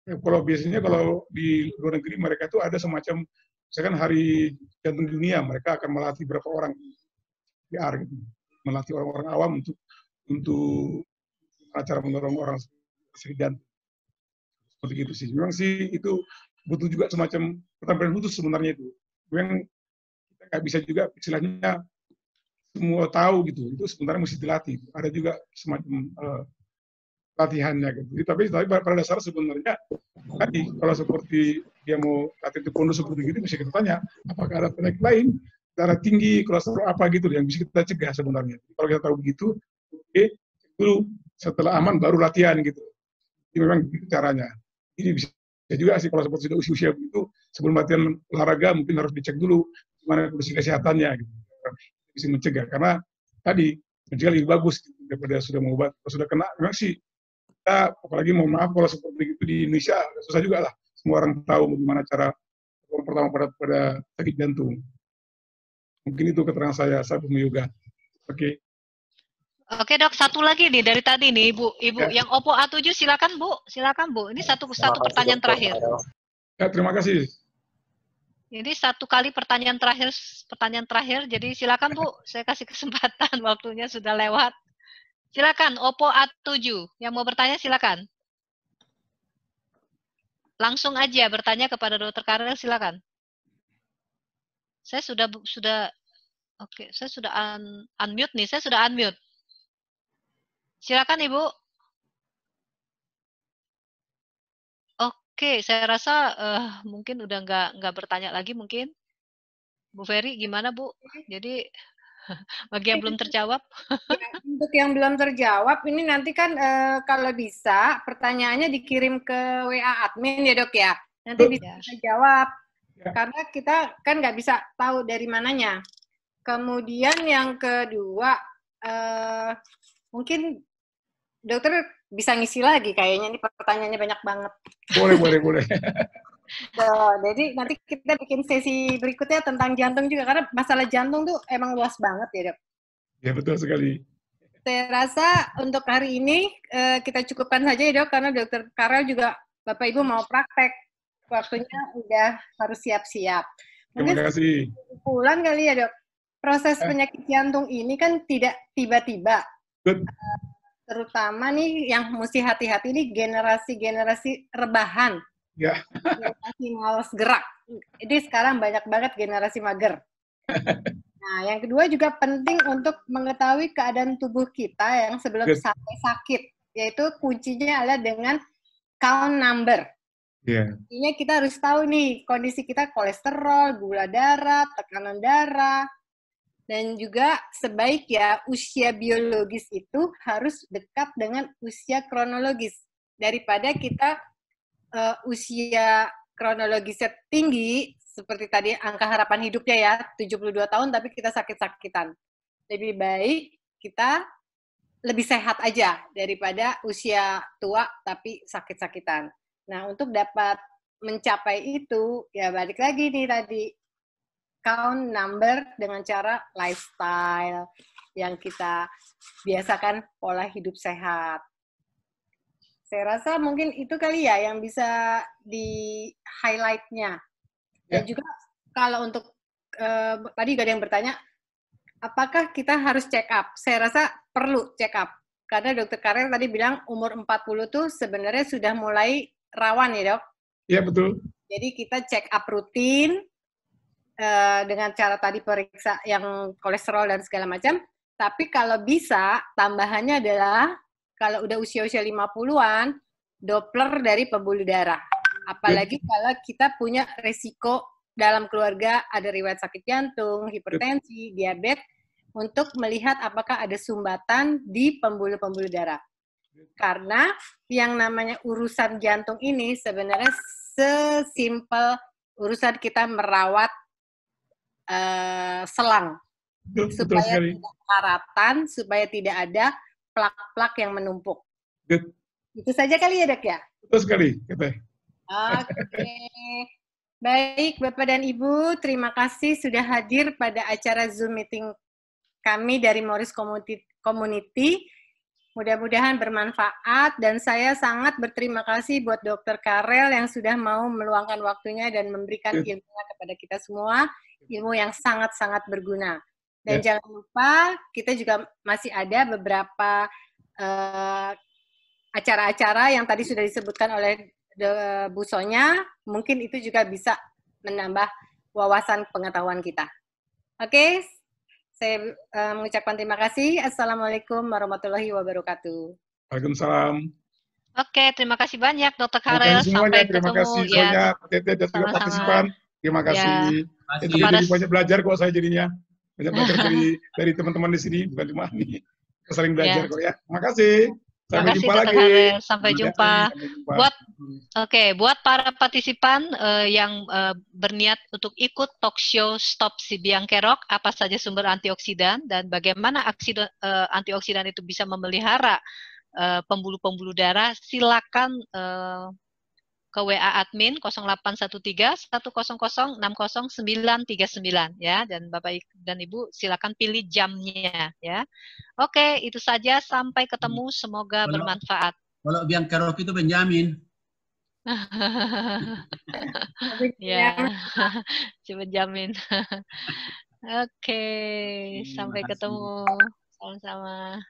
Kalau biasanya kalau di luar negeri mereka itu ada semacam, misalkan hari jantung dunia, mereka akan melatih berapa orang PR gitu, melatih orang-orang awam untuk cara mendorong orang sakit jantung. Seperti itu sih. Memang sih itu butuh juga semacam keterampilan khusus sebenarnya itu. Memang kita nggak bisa juga istilahnya semua tahu gitu. Itu sebenarnya mesti dilatih. Ada juga semacam latihannya gitu. Tapi pada dasar sebenarnya tadi kalau seperti dia mau latih taekwondo seperti gitu, bisa kita tanya apakah ada penyakit lain, darah tinggi, kolesterol apa gitu yang bisa kita cegah sebenarnya. Kalau kita tahu begitu, oke, dulu setelah aman baru latihan gitu. Jadi memang begitu caranya. Ini bisa juga sih kalau seperti sudah usia-usia begitu, sebelum latihan olahraga mungkin harus dicek dulu gimana kondisi kesehatannya gitu. Bisa mencegah karena tadi mencegah lebih bagus gitu, daripada sudah mengobat. Kalau sudah kena memang sih kita, apalagi mohon maaf kalau seperti itu di Indonesia susah juga lah. Semua orang tahu bagaimana cara pertama pada sakit jantung. Mungkin itu keterangan saya Bung Yoga. Oke. Oke dok, satu lagi nih dari tadi nih Ibu ya. Yang Oppo A7 silakan Bu, Ini satu pertanyaan terakhir. Ya, terima kasih. Ini satu kali pertanyaan terakhir, jadi silakan Bu, saya kasih kesempatan, waktunya sudah lewat. Silakan Oppo A7, yang mau bertanya silakan. Langsung aja bertanya kepada Dr. Karel, silakan. Saya sudah oke, saya sudah unmute nih, saya sudah unmute. Silakan Ibu. Oke, saya rasa mungkin udah nggak bertanya lagi mungkin. Bu Ferry gimana Bu? Jadi bagi yang belum terjawab. Ya, untuk yang belum terjawab, ini nanti kan kalau bisa pertanyaannya dikirim ke WA admin ya dok ya. Nanti bisa jawab. Karena kita kan nggak bisa tahu dari mananya. Kemudian yang kedua, mungkin dokter bisa ngisi lagi kayaknya, ini pertanyaannya banyak banget. Boleh. Jadi nanti kita bikin sesi berikutnya tentang jantung juga, karena masalah jantung tuh emang luas banget ya dok. Ya betul sekali. Saya rasa untuk hari ini kita cukupkan saja ya dok, karena Dokter Karel juga Bapak Ibu mau praktek. Waktunya udah harus siap-siap. Terima kasih. Kesimpulan kali ya dok, proses penyakit jantung ini kan tidak tiba-tiba. Terutama nih yang mesti hati-hati nih generasi rebahan. Ya. Generasi malas gerak. Jadi sekarang banyak banget generasi mager. Nah, yang kedua juga penting untuk mengetahui keadaan tubuh kita yang sebelum sampai sakit. Yaitu kuncinya adalah dengan count number. Artinya kita harus tahu nih kondisi kita kolesterol, gula darah, tekanan darah, dan juga sebaik ya usia biologis itu harus dekat dengan usia kronologis. Daripada kita usia kronologisnya tinggi, seperti tadi angka harapan hidupnya ya 72 tahun tapi kita sakit-sakitan. Lebih baik kita lebih sehat aja daripada usia tua tapi sakit-sakitan. Nah, untuk dapat mencapai itu, ya balik lagi nih tadi, count number dengan cara lifestyle yang kita biasakan pola hidup sehat. Saya rasa mungkin itu kali ya yang bisa di highlight-nya. Dan juga kalau untuk tadi gak ada yang bertanya, apakah kita harus check up? Saya rasa perlu check up. Karena Dokter Karel tadi bilang umur 40 tuh sebenarnya sudah mulai rawan ya, Dok? Iya, betul. Jadi kita check up rutin dengan cara tadi periksa yang kolesterol dan segala macam. Tapi kalau bisa, tambahannya adalah kalau udah usia-usia 50-an, Doppler dari pembuluh darah. Apalagi kalau kita punya resiko dalam keluarga ada riwayat sakit jantung, hipertensi, diabetes, untuk melihat apakah ada sumbatan di pembuluh-pembuluh darah. Karena yang namanya urusan jantung ini sebenarnya sesimpel urusan kita merawat selang. Supaya tidak karatan, supaya tidak ada plak-plak yang menumpuk. Good. Itu saja kali ya, Dok ya? Betul sekali, Oke. Baik, Bapak dan Ibu, terima kasih sudah hadir pada acara Zoom meeting kami dari Morris Community. Mudah-mudahan bermanfaat, dan saya sangat berterima kasih buat Dr. Karel yang sudah mau meluangkan waktunya dan memberikan ilmunya kepada kita semua, ilmu yang sangat-sangat berguna. Dan jangan lupa, kita juga masih ada beberapa acara-acara yang tadi sudah disebutkan oleh Bu Sonya, mungkin itu juga bisa menambah wawasan pengetahuan kita. Oke, saya mengucapkan terima kasih. Assalamualaikum warahmatullahi wabarakatuh. Waalaikumsalam. Oke, terima kasih banyak Dr. Karel. Sampai terima ketemu kasih ya. Sonya, Tete, dan juga partisipan. Terima kasih. Itu jadi banyak belajar kok saya jadinya. Banyak belajar dari teman-teman di sini, bukan cuma ini. Saling belajar kok ya. Terima kasih. Sampai jumpa lagi. Sampai jumpa. Buat para partisipan yang berniat untuk ikut talk show Stop si Biang Kerok, apa saja sumber antioksidan dan bagaimana antioksidan itu bisa memelihara pembuluh-pembuluh darah, silakan ke WA admin 0813 100 60939 ya, dan Bapak dan Ibu silakan pilih jamnya ya. Oke, itu saja, sampai ketemu, semoga bermanfaat. Kalau Biang Kerok itu Benjamin. Ya, Benjamin. Oke, sampai ketemu. Sama-sama.